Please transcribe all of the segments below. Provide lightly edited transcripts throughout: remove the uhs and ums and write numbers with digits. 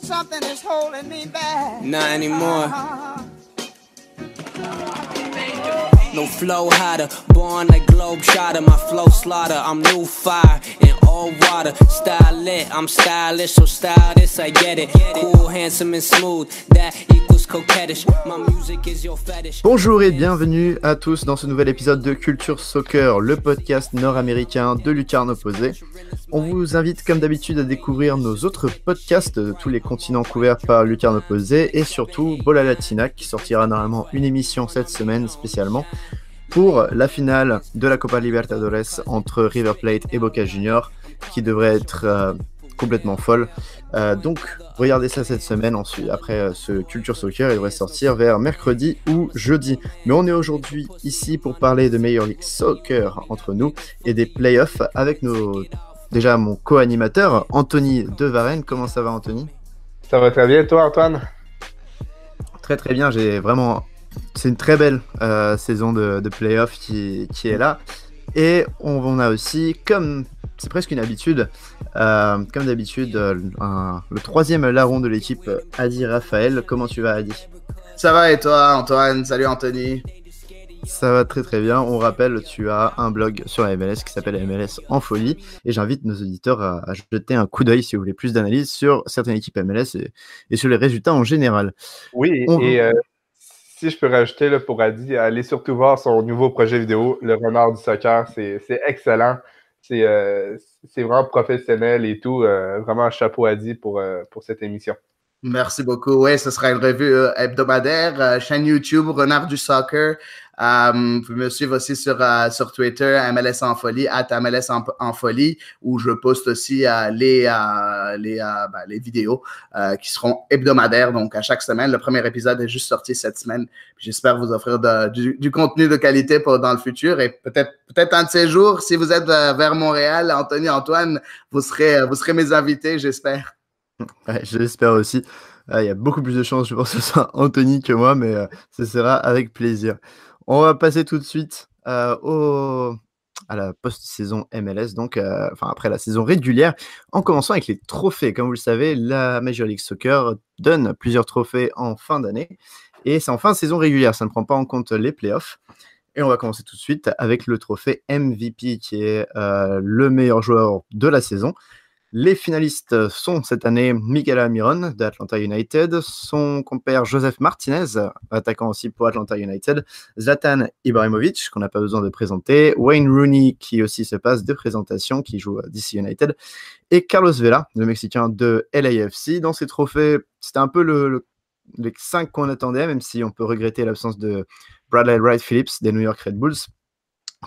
Something is holding me back. Not anymore. No flow hotter, born like Globetrotter. My flow slaughter, I'm new fire in all water. Style lit, I'm stylish, so style this, I get it. Cool, handsome and smooth, that equals coquettish. My music is your fetish. Bonjour et bienvenue à tous dans ce nouvel épisode de Culture Soccer, le podcast nord-américain de Lucarne Opposée. On vous invite comme d'habitude à découvrir nos autres podcasts de tous les continents couverts par Lucarne Opposée et surtout Bola Latina qui sortira normalement une émission cette semaine spécialement pour la finale de la Copa Libertadores entre River Plate et Boca Juniors qui devrait être complètement folle. Donc regardez ça cette semaine, ensuite après ce Culture Soccer il devrait sortir vers mercredi ou jeudi. Mais on est aujourd'hui ici pour parler de Major League Soccer entre nous et des playoffs avec déjà mon co-animateur Anthony De Varenne. Comment ça va Anthony ? Ça va très bien, toi Antoine ? Très très bien, c'est une très belle saison de playoffs qui est là. Et on a aussi, comme c'est presque une habitude, comme d'habitude, le troisième larron de l'équipe, Adi Raphaël. Comment tu vas Adi ? Ça va et toi Antoine ? Salut Anthony. Ça va très très bien. On rappelle, tu as un blog sur la MLS qui s'appelle MLS en folie. Et j'invite nos auditeurs à jeter un coup d'œil si vous voulez plus d'analyse sur certaines équipes MLS et sur les résultats en général. Oui, si je peux rajouter là, pour Adi, allez surtout voir son nouveau projet vidéo, Le Renard du Soccer. C'est excellent. C'est vraiment professionnel et tout. Vraiment un chapeau Adi pour cette émission. Merci beaucoup. Oui, ce sera une revue hebdomadaire. Chaîne YouTube, Renard du Soccer. Vous pouvez me suivre aussi sur Twitter, MLS en folie, @MLS en folie, où je poste aussi les vidéos qui seront hebdomadaires, donc à chaque semaine. Le premier épisode est juste sorti cette semaine. Puis j'espère vous offrir du contenu de qualité dans le futur. Et peut-être un de ces jours, si vous êtes vers Montréal, Anthony, Antoine, vous serez mes invités, j'espère. Ouais, je l'espère aussi. Il y a beaucoup plus de chances, je pense, que ce soit Anthony que moi, mais ce sera avec plaisir. On va passer tout de suite à la post-saison MLS, donc après la saison régulière, en commençant avec les trophées. Comme vous le savez, la Major League Soccer donne plusieurs trophées en fin d'année, et c'est en fin de saison régulière, ça ne prend pas en compte les playoffs. Et on va commencer tout de suite avec le trophée MVP, qui est le meilleur joueur de la saison. Les finalistes sont cette année Miguel Almiron d'Atlanta United, son compère Joseph Martinez, attaquant aussi pour Atlanta United, Zlatan Ibrahimovic, qu'on n'a pas besoin de présenter, Wayne Rooney, qui aussi se passe de présentation, qui joue à DC United, et Carlos Vela, le Mexicain de LAFC. Dans ces trophées, c'était un peu les 5 qu'on attendait, même si on peut regretter l'absence de Bradley Wright Phillips des New York Red Bulls,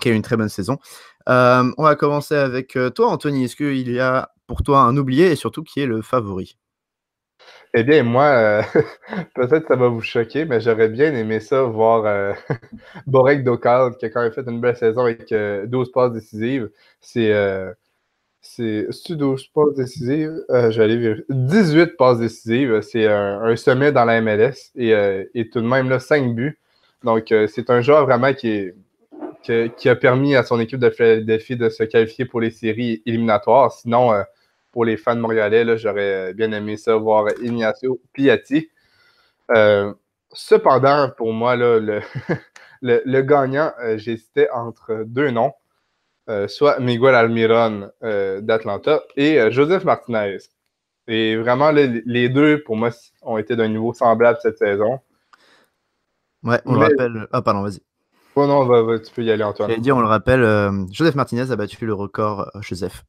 qui a eu une très bonne saison. On va commencer avec toi, Anthony. Est-ce qu'il y a pour toi un oublié et surtout qui est le favori? Eh bien, moi, peut-être ça va vous choquer, mais j'aurais bien aimé ça voir Borek Dokal, qui a quand même fait une belle saison avec 12 passes décisives. C'est 12 passes décisives? J'allais vérifier. 18 passes décisives. C'est un sommet dans la MLS et tout de même là, 5 buts. Donc, c'est un joueur vraiment qui a permis à son équipe de Philadelphie de se qualifier pour les séries éliminatoires. Sinon, pour les fans montréalais, là, j'aurais bien aimé ça voir Ignacio Piatti. Cependant, pour moi, là, le gagnant, j'hésitais entre deux noms, soit Miguel Almiron d'Atlanta et Joseph Martinez. Et vraiment, là, les deux, pour moi, ont été d'un niveau semblable cette saison. Ouais, le rappelle... Ah, pardon, vas-y. Oh non, tu peux y aller, Antoine. J'allais dire, on le rappelle, Joseph Martinez a battu le record. Joseph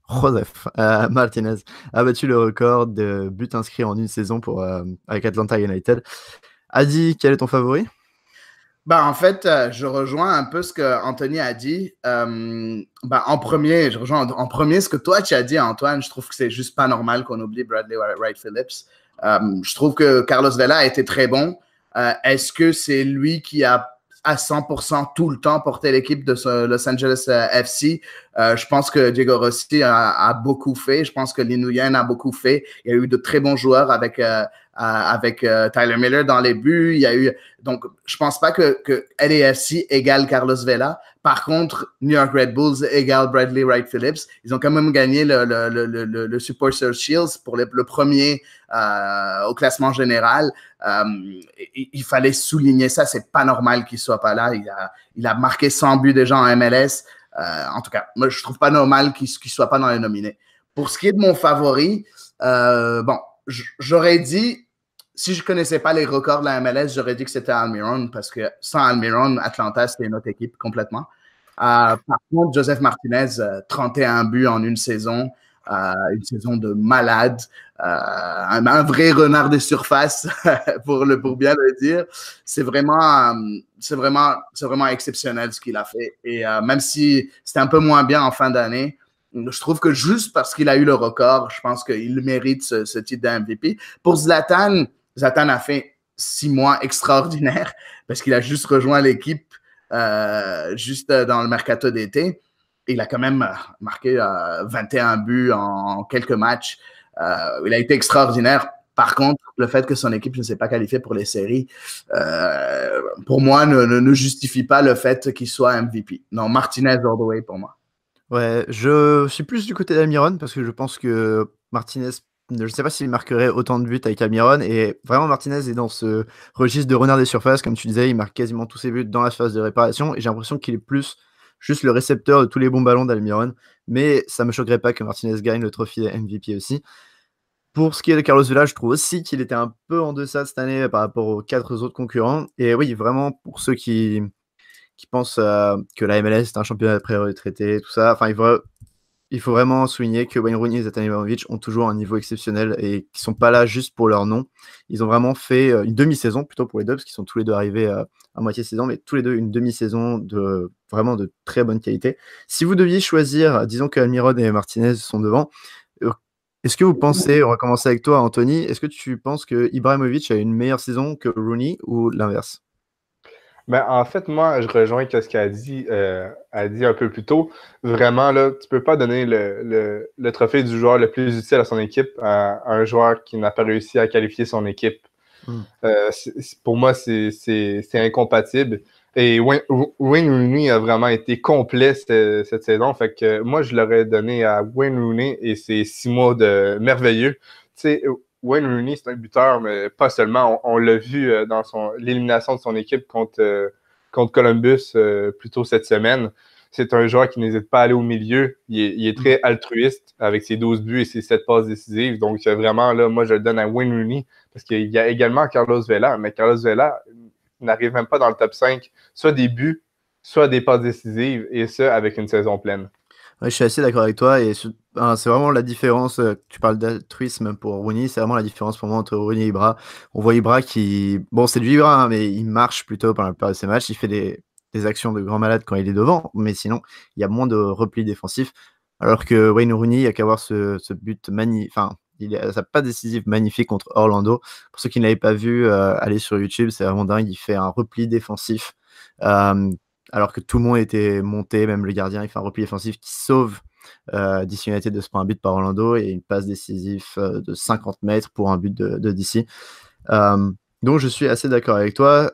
Martinez a battu le record de buts inscrits en une saison avec Atlanta United. Adi, quel est ton favori? En fait, je rejoins un peu ce que Anthony a dit. En premier, je rejoins en premier ce que toi tu as dit, Antoine. Je trouve que c'est juste pas normal qu'on oublie Bradley Wright Phillips. Je trouve que Carlos Vela a été très bon. Est-ce que c'est lui qui a à 100% tout le temps porter l'équipe de Los Angeles FC? Je pense que Diego Rossi a beaucoup fait. Je pense que Lin Nguyen a beaucoup fait. Il y a eu de très bons joueurs avec avec Tyler Miller dans les buts. Il y a eu, donc, je pense pas que LAFC égale Carlos Vela. Par contre, New York Red Bulls égale Bradley Wright Phillips. Ils ont quand même gagné le Supporters Shield pour le premier au classement général. Il fallait souligner ça. C'est pas normal qu'il soit pas là. Il a marqué 100 buts déjà en MLS. En tout cas, moi, je trouve pas normal qu'il soit pas dans les nominés. Pour ce qui est de mon favori, bon, j'aurais dit, si je connaissais pas les records de la MLS, j'aurais dit que c'était Almiron, parce que sans Almiron, Atlanta, c'était une autre équipe complètement. Par contre, Joseph Martinez, 31 buts en une saison de malade, un vrai renard de surface, pour bien le dire. C'est vraiment exceptionnel ce qu'il a fait. Et même si c'était un peu moins bien en fin d'année, je trouve que juste parce qu'il a eu le record, je pense qu'il mérite ce titre de MVP. Pour Zlatan a fait 6 mois extraordinaires parce qu'il a juste rejoint l'équipe juste dans le mercato d'été. Il a quand même marqué 21 buts en quelques matchs. Il a été extraordinaire. Par contre, le fait que son équipe ne s'est pas qualifiée pour les séries, pour moi, ne justifie pas le fait qu'il soit MVP. Non, Martinez all the way pour moi. Ouais, je suis plus du côté d'Almiron parce que je pense que Martinez, je ne sais pas s'il marquerait autant de buts avec Almiron. Et vraiment, Martinez est dans ce registre de renard des surfaces. Comme tu disais, il marque quasiment tous ses buts dans la phase de réparation. Et j'ai l'impression qu'il est plus juste le récepteur de tous les bons ballons d'Almiron. Mais ça ne me choquerait pas que Martinez gagne le trophée MVP aussi. Pour ce qui est de Carlos Vela, je trouve aussi qu'il était un peu en deçà cette année par rapport aux 4 autres concurrents. Et oui, vraiment, pour ceux qui pensent que la MLS est un championnat pré-retraité, tout ça. Enfin, il faut vraiment souligner que Wayne Rooney et Zlatan Ibrahimovic ont toujours un niveau exceptionnel et qui ne sont pas là juste pour leur nom. Ils ont vraiment fait une demi-saison, plutôt pour les deux, parce qu'ils sont tous les deux arrivés à moitié saison, mais tous les deux une demi-saison vraiment de très bonne qualité. Si vous deviez choisir, disons que Almiron et Martinez sont devant, est-ce que vous pensez, on va commencer avec toi Anthony, est-ce que tu penses que Ibrahimovic a une meilleure saison que Rooney ou l'inverse? Ben, en fait, moi, je rejoins ce qu'elle a dit un peu plus tôt. Vraiment, là, tu peux pas donner le trophée du joueur le plus utile à son équipe à un joueur qui n'a pas réussi à qualifier son équipe. Pour moi, c'est incompatible. Et Wayne Rooney a vraiment été complet cette saison. Fait que moi, je l'aurais donné à Wayne Rooney et ses 6 mois de merveilleux. Tu sais, Wayne Rooney, c'est un buteur, mais pas seulement. On l'a vu dans l'élimination de son équipe contre Columbus plus tôt cette semaine. C'est un joueur qui n'hésite pas à aller au milieu. Il est très altruiste avec ses 12 buts et ses 7 passes décisives. Donc, vraiment, là, moi, je le donne à Wayne Rooney parce qu'il y a également Carlos Vela. Mais Carlos Vela n'arrive même pas dans le top 5, soit des buts, soit des passes décisives, et ça avec une saison pleine. Ouais, je suis assez d'accord avec toi et c'est vraiment la différence. Tu parles d'altruisme pour Rooney, c'est vraiment la différence pour moi entre Rooney et Ibra. On voit Ibra qui, bon, c'est du Ibra, hein, mais il marche plutôt par la plupart de ses matchs. Il fait des actions de grand malade quand il est devant, mais sinon, il y a moins de repli défensif. Alors que Wayne Rooney, il n'y a qu'à voir ce but magnifique. Enfin, sa passe décisive magnifique contre Orlando. Pour ceux qui ne l'avaient pas vu, allez sur YouTube, c'est vraiment dingue. Il fait un repli défensif. Alors que tout le monde était monté, même le gardien, il fait un repli défensif qui sauve DC United de se prendre un but par Orlando et une passe décisive de 50 mètres pour un but de DC. Donc je suis assez d'accord avec toi.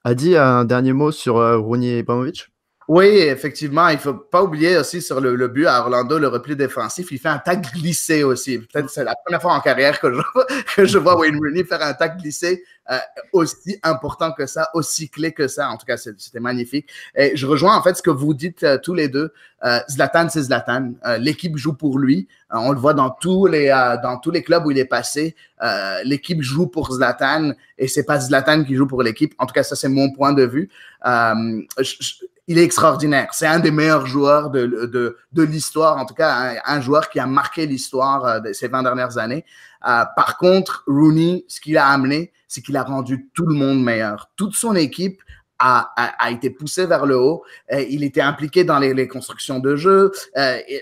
Adi, un dernier mot sur Rooney et Ibrahimovic? Oui, effectivement, il ne faut pas oublier aussi sur le but à Orlando, le repli défensif, il fait un tac glissé aussi. Peut-être que c'est la première fois en carrière que je vois Wayne Rooney faire un tac glissé aussi important que ça, aussi clé que ça. En tout cas, c'était magnifique. Et je rejoins en fait ce que vous dites tous les deux. Zlatan, c'est Zlatan. L'équipe joue pour lui. On le voit dans tous les clubs où il est passé. L'équipe joue pour Zlatan et c'est pas Zlatan qui joue pour l'équipe. En tout cas, ça, c'est mon point de vue. Il est extraordinaire. C'est un des meilleurs joueurs de l'histoire, en tout cas un joueur qui a marqué l'histoire de ces 20 dernières années. Par contre, Rooney, ce qu'il a amené, c'est qu'il a rendu tout le monde meilleur. Toute son équipe a été poussé vers le haut. Il était impliqué dans les constructions de jeu,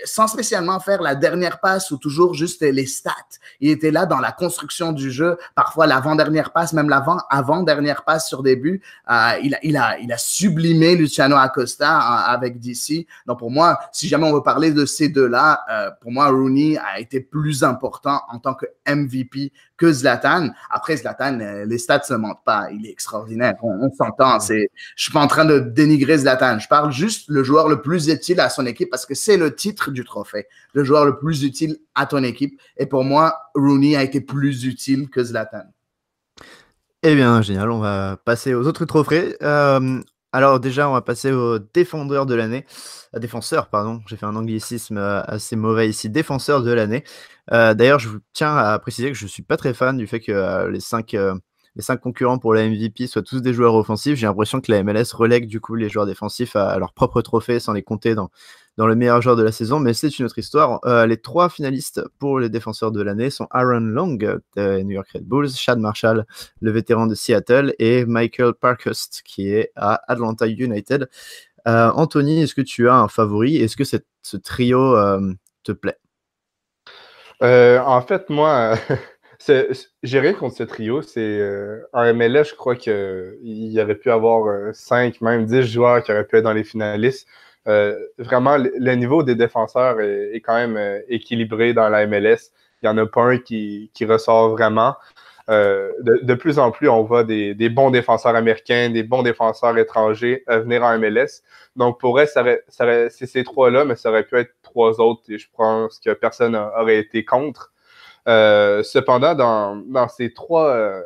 sans spécialement faire la dernière passe ou toujours juste les stats. Il était là dans la construction du jeu, parfois l'avant-dernière passe, même l'avant-dernière passe sur des buts. Il a sublimé Luciano Acosta avec DC. Donc pour moi, si jamais on veut parler de ces deux-là, pour moi, Rooney a été plus important en tant que MVP que Zlatan. Après, Zlatan, les stats ne se mentent pas. Il est extraordinaire. On s'entend. Je suis pas en train de dénigrer Zlatan. Je parle juste le joueur le plus utile à son équipe parce que c'est le titre du trophée. Le joueur le plus utile à ton équipe. Et pour moi, Rooney a été plus utile que Zlatan. Eh bien, génial. On va passer aux autres trophées. Alors déjà, on va passer au défenseur de l'année. Défenseur, pardon. J'ai fait un anglicisme assez mauvais ici. Défenseur de l'année. D'ailleurs, je tiens à préciser que je ne suis pas très fan du fait que les cinq concurrents pour la MVP soient tous des joueurs offensifs. J'ai l'impression que la MLS relègue du coup les joueurs défensifs à leur propre trophée sans les compter dans le meilleur joueur de la saison. Mais c'est une autre histoire. Les 3 finalistes pour les défenseurs de l'année sont Aaron Long de New York Red Bulls, Chad Marshall, le vétéran de Seattle, et Michael Parkhurst qui est à Atlanta United. Anthony, est-ce que tu as un favori? Est-ce que ce trio te plaît? En fait, moi, j'ai rien contre ce trio. En MLS, je crois qu'il y aurait pu avoir 5, même 10 joueurs qui auraient pu être dans les finalistes. Vraiment, le niveau des défenseurs est quand même équilibré dans la MLS. Il n'y en a pas un qui ressort vraiment. De plus en plus, on voit des bons défenseurs américains, des bons défenseurs étrangers venir en MLS. Donc, pour elle, c'est ces 3-là, mais ça aurait pu être 3 autres et je pense que personne n'aurait été contre. Cependant, dans ces 3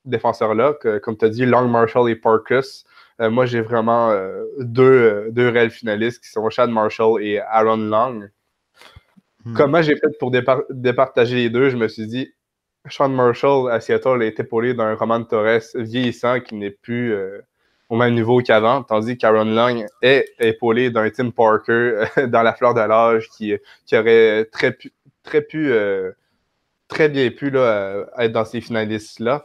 défenseurs-là, comme tu as dit, Long, Marshall et Parkhurst, moi, j'ai vraiment deux réels finalistes qui sont Chad Marshall et Aaron Long. Comment j'ai fait pour départager les deux? Je me suis dit, Sean Marshall à Seattle a été épaulé d'un Roman Torres vieillissant qui n'est plus au même niveau qu'avant, tandis qu'Aaron Long est épaulé d'un Tim Parker dans la fleur de l'âge qui aurait très bien pu là, être dans ces finalistes-là.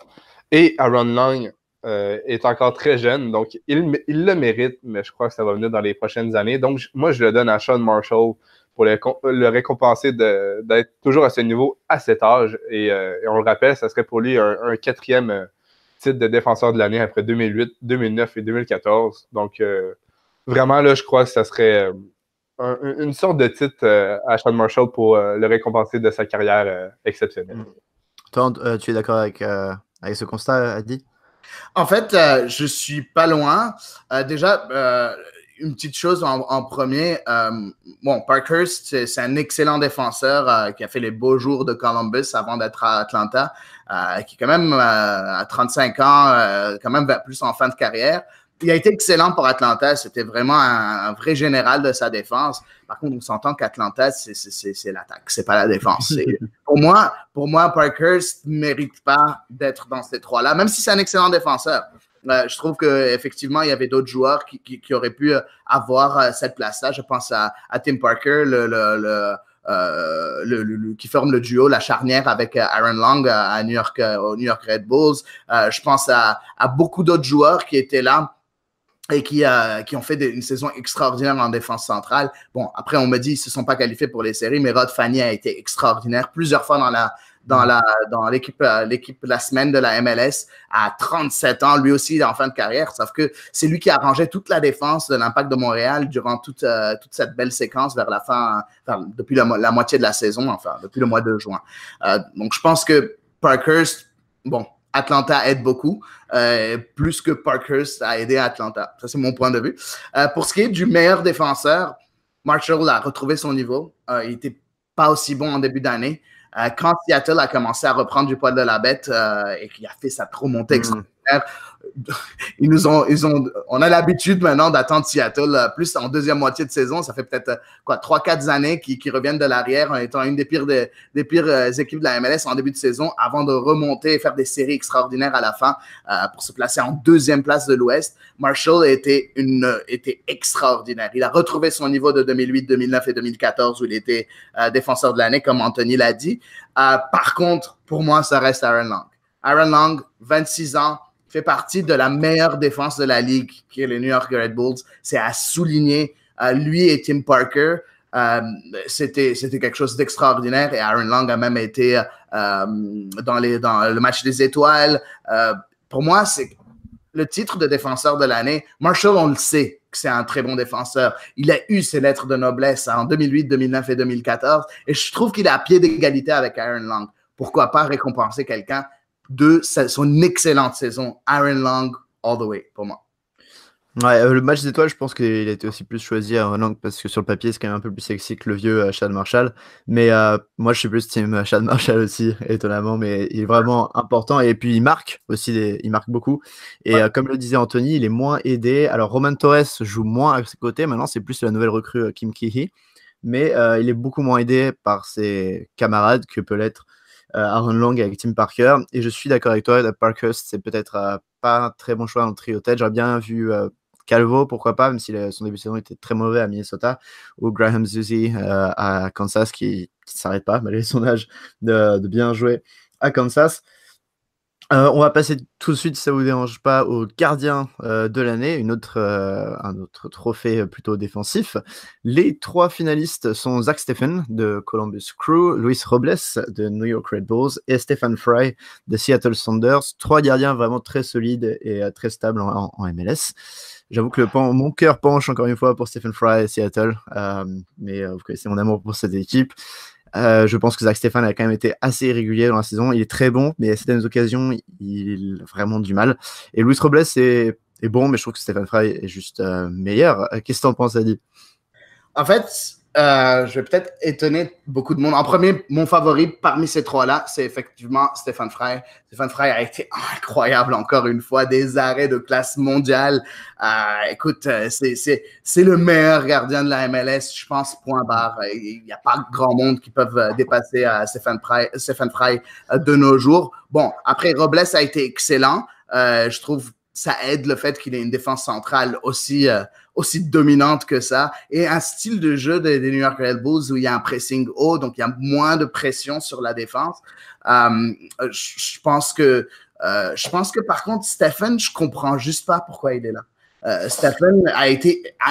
Et Aaron Long est encore très jeune, donc il le mérite, mais je crois que ça va venir dans les prochaines années. Donc, moi, je le donne à Sean Marshall pour le récompenser d'être toujours à ce niveau à cet âge. Et on le rappelle, ça serait pour lui un 4e titre de défenseur de l'année après 2008, 2009 et 2014. Donc, vraiment, là, je crois que ça serait une sorte de titre à Sean Marshall pour le récompenser de sa carrière exceptionnelle. Toi, tu es d'accord avec ce constat, Adi? En fait, je suis pas loin. Déjà, une petite chose en premier. Parkhurst, c'est un excellent défenseur qui a fait les beaux jours de Columbus avant d'être à Atlanta, qui quand même à 35 ans, quand même plus en fin de carrière. Il a été excellent pour Atlanta. C'était vraiment un vrai général de sa défense. Par contre, on s'entend qu'Atlanta, c'est l'attaque, c'est pas la défense. Pour moi, Parkhurst ne mérite pas d'être dans ces 3-là, même si c'est un excellent défenseur. Je trouve qu'effectivement, il y avait d'autres joueurs qui auraient pu avoir cette place-là. Je pense à Tim Parker, qui forme le duo, la charnière avec Aaron Long à New York, au New York Red Bulls. Je pense à beaucoup d'autres joueurs qui étaient là et qui ont fait une saison extraordinaire en défense centrale. Bon, après, on me dit qu'ils ne se sont pas qualifiés pour les séries, mais Rod Fanny a été extraordinaire plusieurs fois dans l'équipe la semaine de la MLS à 37 ans, lui aussi en fin de carrière, sauf que c'est lui qui a arrangé toute la défense de l'Impact de Montréal durant toute cette belle séquence vers la fin, depuis la moitié de la saison, enfin, depuis le mois de juin. Donc, je pense que Parkhurst, Atlanta aide beaucoup, plus que Parkhurst a aidé Atlanta. Ça, c'est mon point de vue. Pour ce qui est du meilleur défenseur, Marshall a retrouvé son niveau. Il n'était pas aussi bon en début d'année. Quand Seattle a commencé à reprendre du poil de la bête et qu'il a fait sa remontée extraordinaire, on a l'habitude maintenant d'attendre Seattle plus en deuxième moitié de saison. Ça fait peut-être 3-4 années qu'ils reviennent de l'arrière en étant une des pires équipes de la MLS en début de saison avant de remonter et faire des séries extraordinaires à la fin pour se placer en 2e place de l'Ouest. Marshall était extraordinaire. Il a retrouvé son niveau de 2008, 2009 et 2014 où il était défenseur de l'année, comme Anthony l'a dit. Par contre, pour moi, ça reste Aaron Long. Aaron Long, 26 ans, fait partie de la meilleure défense de la ligue, qui est les New York Red Bulls. C'est à souligner. Lui et Tim Parker, c'était quelque chose d'extraordinaire et Aaron Long a même été dans le match des étoiles. Pour moi, c'est le titre de défenseur de l'année. Marshall, on le sait que c'est un très bon défenseur. Il a eu ses lettres de noblesse en 2008, 2009 et 2014 et je trouve qu'il est à pied d'égalité avec Aaron Long. Pourquoi pas récompenser quelqu'un de son excellente saison? Aaron Long, all the way, pour moi. Ouais, le match d'étoiles, je pense qu'il a été aussi plus choisi à Aaron Long parce que sur le papier, c'est quand même un peu plus sexy que le vieux Chad Marshall. Mais moi, je suis plus team Chad Marshall aussi, étonnamment, mais il est vraiment important. Et puis, il marque aussi, il marque beaucoup. Et comme le disait Anthony, il est moins aidé. Alors, Roman Torres joue moins à ses côtés. Maintenant, c'est plus la nouvelle recrue Kim Kee-hee. Mais il est beaucoup moins aidé par ses camarades que peut l'être Aaron Long avec Tim Parker. Et je suis d'accord avec toi, Parkhurst, c'est peut-être pas un très bon choix dans le trio tête. J'aurais bien vu Calvo, pourquoi pas, même si son début de saison était très mauvais à Minnesota, ou Graham Zusi à Kansas qui ne s'arrête pas, malgré son âge, de bien jouer à Kansas. On va passer tout de suite, si ça ne vous dérange pas, au gardien de l'année, un autre trophée plutôt défensif. Les 3 finalistes sont Zach Steffen de Columbus Crew, Luis Robles de New York Red Bulls et Stephen Fry de Seattle Sounders. 3 gardiens vraiment très solides et très stables en MLS. J'avoue que mon cœur penche encore une fois pour Stephen Fry et Seattle, mais vous connaissez mon amour pour cette équipe. Je pense que Zach Steffen a quand même été assez irrégulier dans la saison. Il est très bon, mais à certaines occasions, il a vraiment du mal. Et Luis Robles est bon, mais je trouve que Stephen Fry est juste meilleur. Qu'est-ce que tu en penses, Adi? En fait, je vais peut-être étonner beaucoup de monde. En premier, mon favori parmi ces 3-là, c'est effectivement Stephen Fry. Stephen Fry a été incroyable encore une fois, des arrêts de classe mondiale. Écoute, c'est le meilleur gardien de la MLS, je pense, point barre. Il n'y a pas grand monde qui peuvent dépasser Stephen Fry de nos jours. Bon, après, Robles a été excellent. Je trouve ça aide le fait qu'il ait une défense centrale aussi dominante que ça et un style de jeu des New York Red Bulls où il y a un pressing haut, donc il y a moins de pression sur la défense. Je pense que par contre, Stephen, je comprends juste pas pourquoi il est là. Stephen a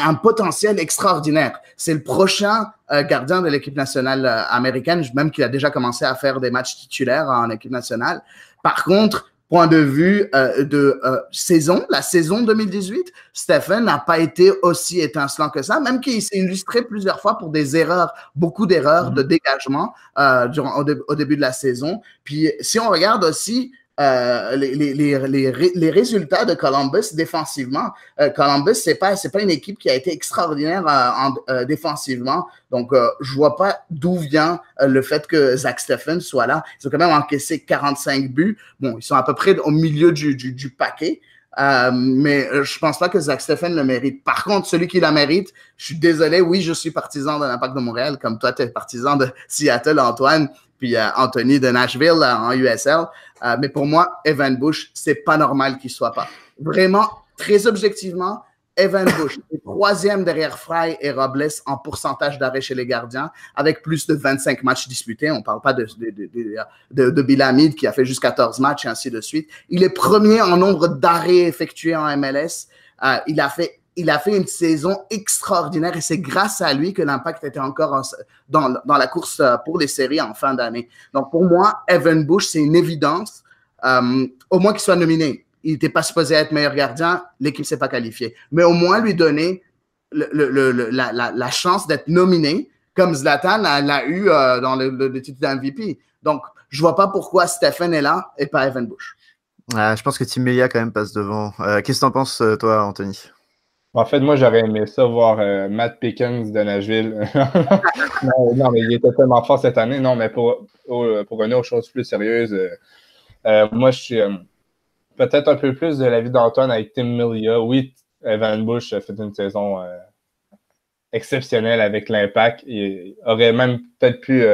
un potentiel extraordinaire. C'est le prochain gardien de l'équipe nationale américaine, même qu'il a déjà commencé à faire des matchs titulaires en équipe nationale. Par contre, point de vue la saison 2018, Stephen n'a pas été aussi étincelant que ça, même qu'il s'est illustré plusieurs fois pour des erreurs, beaucoup d'erreurs de dégagement au début de la saison. Puis si on regarde aussi les résultats de Columbus défensivement, Columbus, c'est pas une équipe qui a été extraordinaire défensivement. Donc, je vois pas d'où vient le fait que Zach Steffen soit là. Ils ont quand même encaissé 45 buts. Bon, ils sont à peu près au milieu du paquet. Mais je pense pas que Zach Steffen le mérite. Par contre, celui qui la mérite, je suis désolé, oui, je suis partisan de l'Impact de Montréal, comme toi, tu es partisan de Seattle, Antoine, puis Anthony de Nashville en USL. Mais pour moi, Evan Bush, c'est pas normal qu'il soit pas. Vraiment, très objectivement, Evan Bush est 3e derrière Fry et Robles en pourcentage d'arrêt chez les gardiens, avec plus de 25 matchs disputés. On ne parle pas de Bill Hamid qui a fait juste 14 matchs et ainsi de suite. Il est premier en nombre d'arrêts effectués en MLS. Il a fait une saison extraordinaire et c'est grâce à lui que l'Impact était encore dans la course pour les séries en fin d'année. Donc, pour moi, Evan Bush, c'est une évidence, au moins qu'il soit nominé. Il n'était pas supposé être meilleur gardien, l'équipe ne s'est pas qualifiée. Mais au moins lui donner la chance d'être nominé, comme Zlatan l'a eu dans le titre d'MVP. Donc, je ne vois pas pourquoi Stephen est là et pas Evan Bush. Je pense que Tim Melia quand même passe devant. Qu'est-ce que tu en penses, toi, Anthony? En fait, moi, j'aurais aimé ça voir Matt Pickens de Nashville. non, mais il était tellement fort cette année. Non, mais pour revenir aux choses plus sérieuses, moi, je suis peut-être un peu plus de l'avis d'Antoine avec Tim Melia. Oui, Evan Bush a fait une saison exceptionnelle avec l'Impact. Il aurait même peut-être pu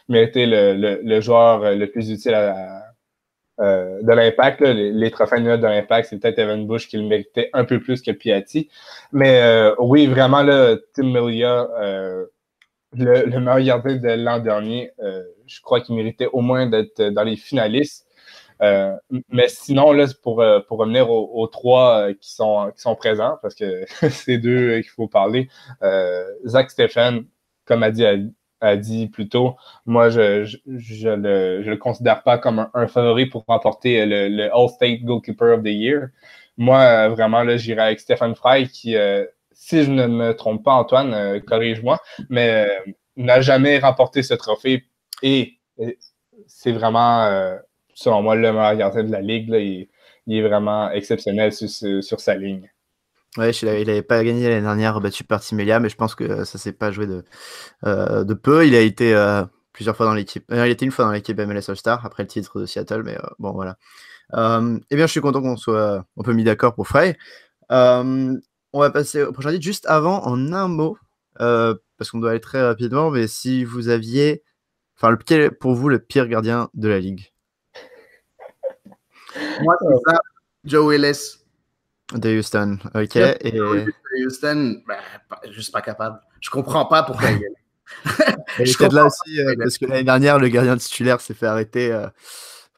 mériter le joueur le plus utile de l'Impact. Les trophées annuels de l'Impact, c'est peut-être Evan Bush qui le méritait un peu plus que Piatti. Mais oui, vraiment, là, Tim Melia, le meilleur gardien de l'an dernier, je crois qu'il méritait au moins d'être dans les finalistes. Mais sinon, là, pour revenir aux trois qui sont présents, parce que c'est deux qu'il faut parler, Zach Steffen, comme a dit plus tôt, moi, je le considère pas comme un favori pour remporter le All-State Goalkeeper of the Year. Moi, vraiment, là, j'irai avec Stephen Fry qui, si je ne me trompe pas, Antoine, corrige-moi, mais n'a jamais remporté ce trophée et c'est vraiment, selon moi, le meilleur gardien de la Ligue. Là, il est vraiment exceptionnel sur sa ligne. Ouais, il n'avait pas gagné l'année dernière, battu par Timelia, mais je pense que ça s'est pas joué de peu. Il a été plusieurs fois dans l'équipe. Il a été une fois dans l'équipe MLS All-Star après le titre de Seattle, mais bon, voilà. Eh bien, je suis content qu'on soit un peu mis d'accord pour Frey. On va passer au prochain titre. Juste avant, en un mot, parce qu'on doit aller très rapidement, mais si vous aviez, pour vous, le pire gardien de la Ligue? Moi, c'est ça, Joe Willis. De Houston, ok. De Houston, juste pas capable. Je comprends pas pourquoi il est là. Je là aussi, parce que l'année dernière, le gardien titulaire s'est fait arrêter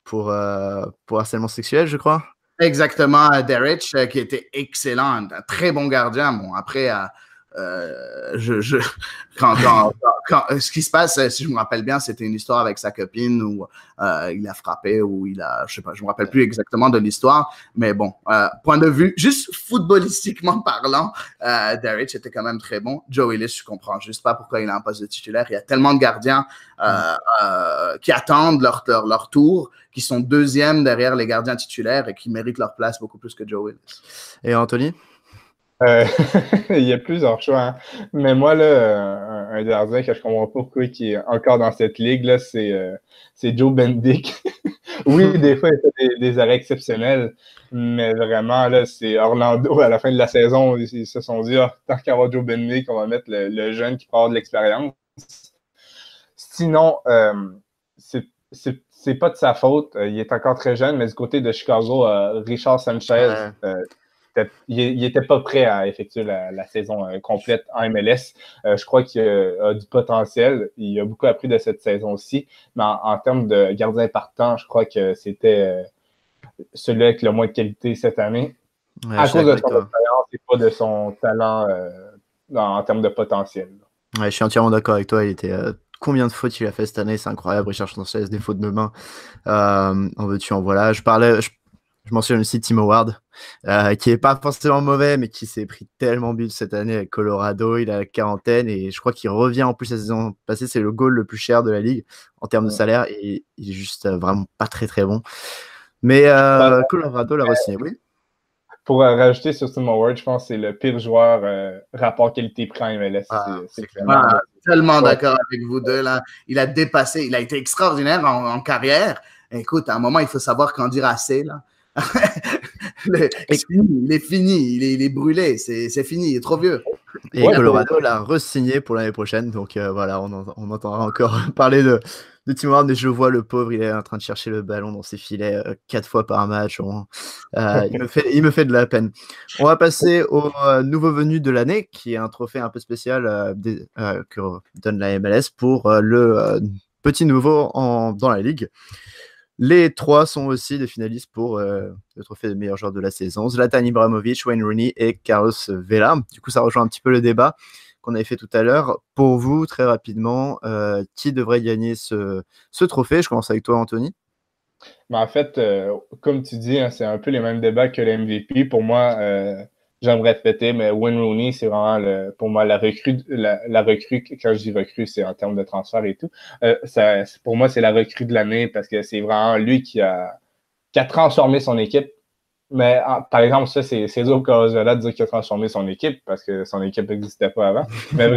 pour harcèlement sexuel, je crois. Exactement, Derek, qui était excellent, un très bon gardien. Bon, après, ce qui se passe, si je me rappelle bien, c'était une histoire avec sa copine où il a frappé, ou je sais pas, je me rappelle plus exactement de l'histoire, mais bon, point de vue, juste footballistiquement parlant, Derek était quand même très bon. Joe Willis, je comprends juste pas pourquoi il a un poste de titulaire. Il y a tellement de gardiens qui attendent leur tour, qui sont deuxièmes derrière les gardiens titulaires et qui méritent leur place beaucoup plus que Joe Willis. Et Anthony? Il y a plusieurs choix, hein. Mais moi, là, un gardien que je comprends pas pourquoi qui est encore dans cette ligue-là, c'est Joe Bendik. Oui, des fois, il fait des arrêts exceptionnels, mais vraiment, là, c'est Orlando, à la fin de la saison, ils se sont dit, tant qu'à avoir Joe Bendik, on va mettre le jeune qui peut avoir de l'expérience. Sinon, c'est pas de sa faute, il est encore très jeune, mais du côté de Chicago, Richard Sanchez, il n'était pas prêt à effectuer la saison complète en MLS. Je crois qu'il a du potentiel. Il a beaucoup appris de cette saison-ci. Mais en termes de gardien partant, je crois que c'était celui avec le moins de qualité cette année. Ouais, à cause de son expérience et pas de son talent en termes de potentiel. Ouais, je suis entièrement d'accord avec toi. Il était... combien de fautes il a fait cette année? C'est incroyable. Richard Sanchez, des fautes de main. En veux-tu, en voilà. Je mentionne aussi Tim Howard, qui est pas forcément mauvais, mais qui s'est pris tellement de buts cette année avec Colorado. Il a la quarantaine et je crois qu'il revient en plus la saison passée. C'est le goal le plus cher de la ligue en termes de salaire et il est juste vraiment pas très très bon. Mais Colorado l'a re-signé, oui. Pour rajouter sur Tim Howard, je pense que c'est le pire joueur rapport qualité-prix en MLS. C'est tellement d'accord avec vous deux. Là. Il a dépassé, il a été extraordinaire en carrière. Écoute, à un moment, il faut savoir quand dire assez. Là. Il est fini, il est brûlé, c'est fini, il est trop vieux. Et Colorado l'a re-signé pour l'année prochaine, donc voilà, on entendra encore parler de Tim Howard, mais je vois le pauvre, il est en train de chercher le ballon dans ses filets 4 fois par match. Il me fait de la peine. On va passer au nouveau venu de l'année, qui est un trophée un peu spécial que donne la MLS pour le petit nouveau dans la ligue. Les trois sont aussi des finalistes pour le trophée de meilleur joueur de la saison. Zlatan Ibrahimovic, Wayne Rooney et Carlos Vela. Du coup, ça rejoint un petit peu le débat qu'on avait fait tout à l'heure. Pour vous, très rapidement, qui devrait gagner ce trophée? Je commence avec toi, Anthony. Mais en fait, comme tu dis, hein, c'est un peu les mêmes débats que le MVP. Pour moi, j'aimerais répéter, mais Wayne Rooney, c'est vraiment pour moi la recrue. La recrue, quand je dis recrue, c'est en termes de transfert et tout. Pour moi, c'est la recrue de l'année parce que c'est vraiment lui qui a transformé son équipe. Mais par exemple, ça, c'est dur pour Vela de dire qu'il a transformé son équipe parce que son équipe n'existait pas avant. mais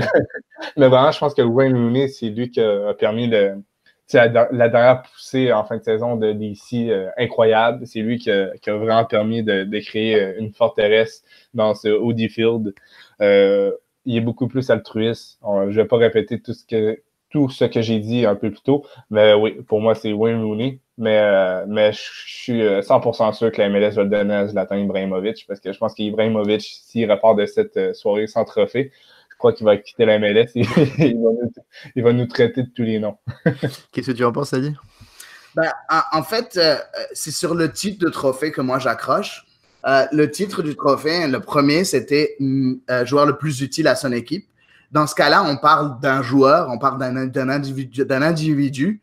vraiment, je pense que Wayne Rooney, c'est lui qui a permis la dernière poussée en fin de saison de DC incroyable. C'est lui qui a vraiment permis de créer une forteresse dans ce Audi Field. Il est beaucoup plus altruiste. Je ne vais pas répéter tout ce que j'ai dit un peu plus tôt, mais oui, pour moi, c'est Wayne Rooney. Mais je suis 100% sûr que la MLS va le donner à Zlatan Ibrahimovic parce que je pense qu'Ibrahimovic, s'il repart de cette soirée sans trophée, je crois qu'il va quitter la MLS et il va nous traiter de tous les noms. Qu'est-ce que tu en penses, Adi? Ben, en fait, c'est sur le titre de trophée que moi j'accroche. Le titre du trophée, le premier, c'était joueur le plus utile à son équipe. Dans ce cas-là, on parle d'un joueur, on parle d'un individu.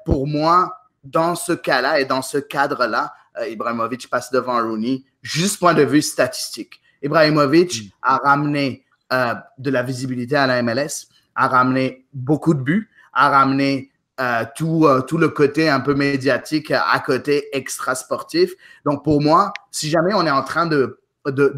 Pour moi, dans ce cas-là et dans ce cadre-là, Ibrahimovic passe devant Rooney, juste point de vue statistique. Ibrahimovic a ramené de la visibilité à la MLS, a ramené beaucoup de buts, a ramené tout le côté un peu médiatique à côté extra-sportif. Donc, pour moi, si jamais on est en train de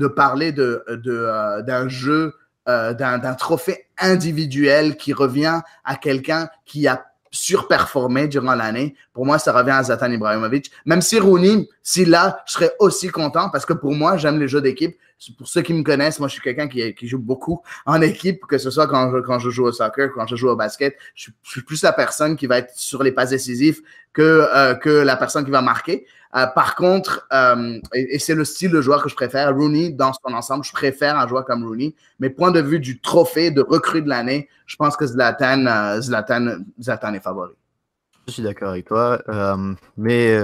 parler d'un jeu, d'un trophée individuel qui revient à quelqu'un qui a surperformé durant l'année, pour moi, ça revient à Zlatan Ibrahimovic. Même si Rooney, s'il l'a, je serais aussi content parce que pour moi, j'aime les jeux d'équipe. Pour ceux qui me connaissent, moi, je suis quelqu'un qui joue beaucoup en équipe, que ce soit quand je joue au soccer, quand je joue au basket. Je suis plus la personne qui va être sur les passes décisives que la personne qui va marquer. Par contre, et c'est le style de joueur que je préfère, Rooney, dans son ensemble, je préfère un joueur comme Rooney. Mais point de vue du trophée de recrue de l'année, je pense que Zlatan est favori. Je suis d'accord avec toi. Mais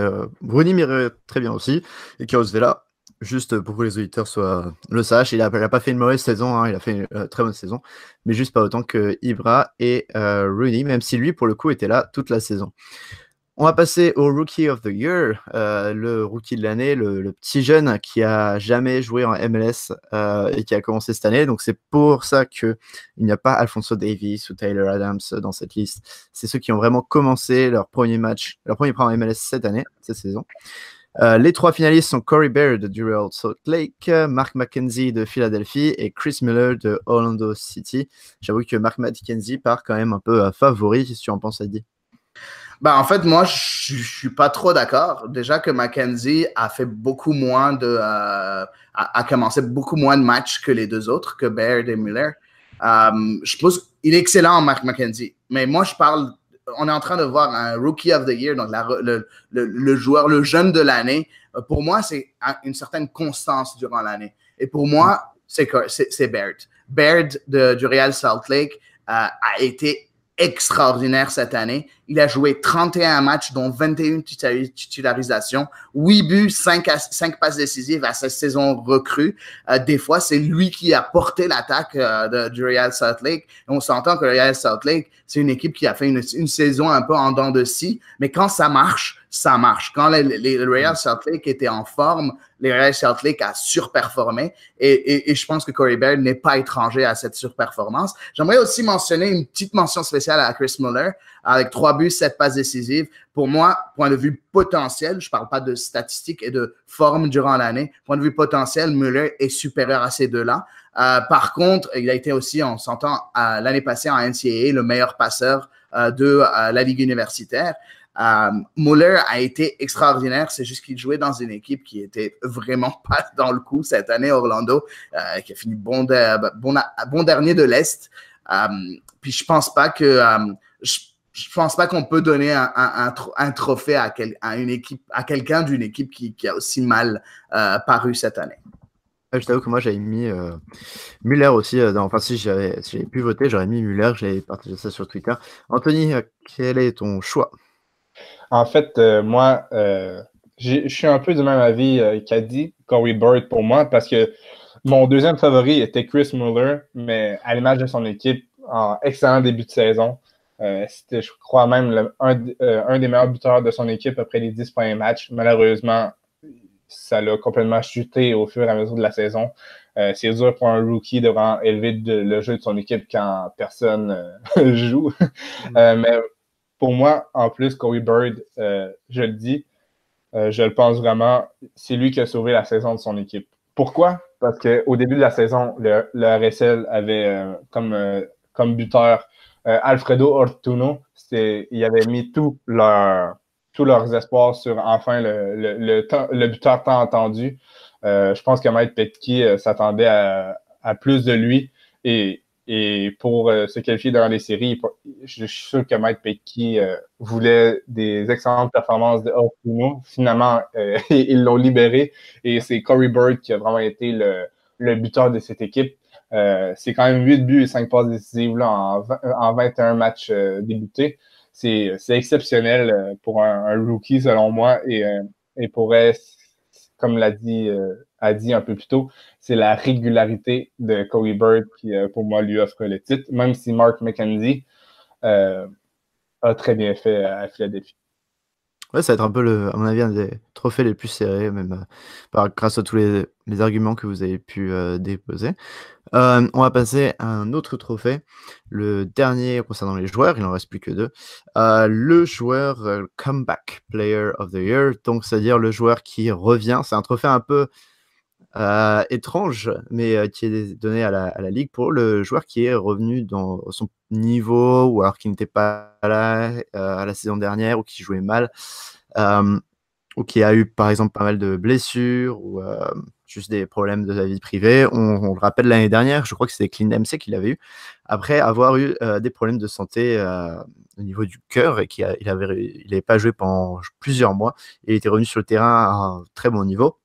Rooney m'irait très bien aussi. Et Klaus Vela, juste pour que les auditeurs le sachent, il n'a pas fait une mauvaise saison, hein, il a fait une très bonne saison, mais juste pas autant que Ibra et Rooney, même si lui, pour le coup, était là toute la saison. On va passer au Rookie of the Year, le rookie de l'année, le petit jeune qui a jamais joué en MLS et qui a commencé cette année. Donc c'est pour ça qu'il n'y a pas Alphonso Davies ou Tyler Adams dans cette liste. C'est ceux qui ont vraiment commencé leur premier pas en MLS cette saison. Les trois finalistes sont Corey Baird du Real Salt Lake, Mark McKenzie de Philadelphie et Chris Miller de Orlando City. J'avoue que Mark McKenzie part quand même un peu favori. Qu'est-ce que tu en penses, Adi? En fait, moi, je suis pas trop d'accord. Déjà que McKenzie a fait beaucoup moins a commencé beaucoup moins de matchs que les deux autres, que Baird et Miller. Je pense qu'il est excellent, Mark McKenzie. Mais moi, on est en train de voir un Rookie of the Year, donc le joueur, le jeune de l'année. Pour moi, c'est une certaine constance durant l'année. Et pour moi, c'est Baird. Baird du Real Salt Lake a été extraordinaire cette année. Il a joué 31 matchs, dont 21 titularisations, 8 buts, 5 passes décisives à sa saison recrue. Des fois, c'est lui qui a porté l'attaque du Real Salt Lake. Et on s'entend que le Real Salt Lake, c'est une équipe qui a fait une saison un peu en dents de scie, mais quand ça marche, ça marche. Quand le Real Salt Lake était en forme, le Real Salt Lake a surperformé et je pense que Corey Baird n'est pas étranger à cette surperformance. J'aimerais aussi mentionner une petite mention spéciale à Chris Muller avec 3 buts, 7 passes décisives. Pour moi, point de vue potentiel, je ne parle pas de statistiques et de forme durant l'année, point de vue potentiel, Muller est supérieur à ces deux-là. Par contre, il a été aussi, on s'entend, l'année passée en NCAA, le meilleur passeur de la Ligue universitaire. Muller a été extraordinaire, c'est juste qu'il jouait dans une équipe qui était vraiment pas dans le coup cette année, Orlando, qui a fini bon dernier de l'Est. Puis je pense pas qu'on peut donner un trophée à quelqu'un d'une équipe qui a aussi mal paru cette année. Je t'avoue que moi j'avais mis Muller aussi. Si j'avais pu voter, j'aurais mis Muller. J'avais partagé ça sur Twitter. Anthony, quel est ton choix? En fait, moi, je suis un peu du même avis qu'a dit Corey Baird pour moi, parce que mon deuxième favori était Chris Muller, mais à l'image de son équipe, en excellent début de saison. C'était, je crois, même un des meilleurs buteurs de son équipe après les 10 premiers matchs. Malheureusement, ça l'a complètement chuté au fur et à mesure de la saison. C'est dur pour un rookie de vraiment élever le jeu de son équipe quand personne joue. Mais pour moi, en plus, Corey Baird, je le dis, je le pense vraiment, c'est lui qui a sauvé la saison de son équipe. Pourquoi? Parce qu'au début de la saison, le RSL avait comme buteur Alfredo Ortuno. Il avait mis tous leurs espoirs sur enfin le buteur tant attendu. Je pense que Mike Petke s'attendait à plus de lui. Et pour se qualifier dans les séries, je suis sûr que Mike Petke voulait des excellentes performances de Ortuno. Finalement, ils l'ont libéré et c'est Corey Baird qui a vraiment été le buteur de cette équipe. C'est quand même 8 buts et 5 passes décisives là, en 21 matchs débutés. c'est exceptionnel pour un rookie, selon moi, et pourrait, comme a dit un peu plus tôt, c'est la régularité de Kobe Bird qui, pour moi, lui offre le titre, même si Mark McKenzie a très bien fait à Philadelphie. Ouais, ça va être un peu, à mon avis, un des trophées les plus serrés, même grâce à tous les arguments que vous avez pu déposer. On va passer à un autre trophée, le dernier concernant les joueurs, il n'en reste plus que 2. Le joueur Comeback Player of the Year, donc c'est-à-dire le joueur qui revient. C'est un trophée un peu étrange, mais qui est donné à la Ligue pour le joueur qui est revenu dans son niveau, ou alors qui n'était pas là à la saison dernière, ou qui jouait mal, ou qui a eu par exemple pas mal de blessures, ou juste des problèmes de la vie privée. On le rappelle, l'année dernière, je crois que c'était Clint Dempsey qui l'avait eu, après avoir eu des problèmes de santé au niveau du cœur, et il n'avait pas joué pendant plusieurs mois, et il était revenu sur le terrain à un très bon niveau.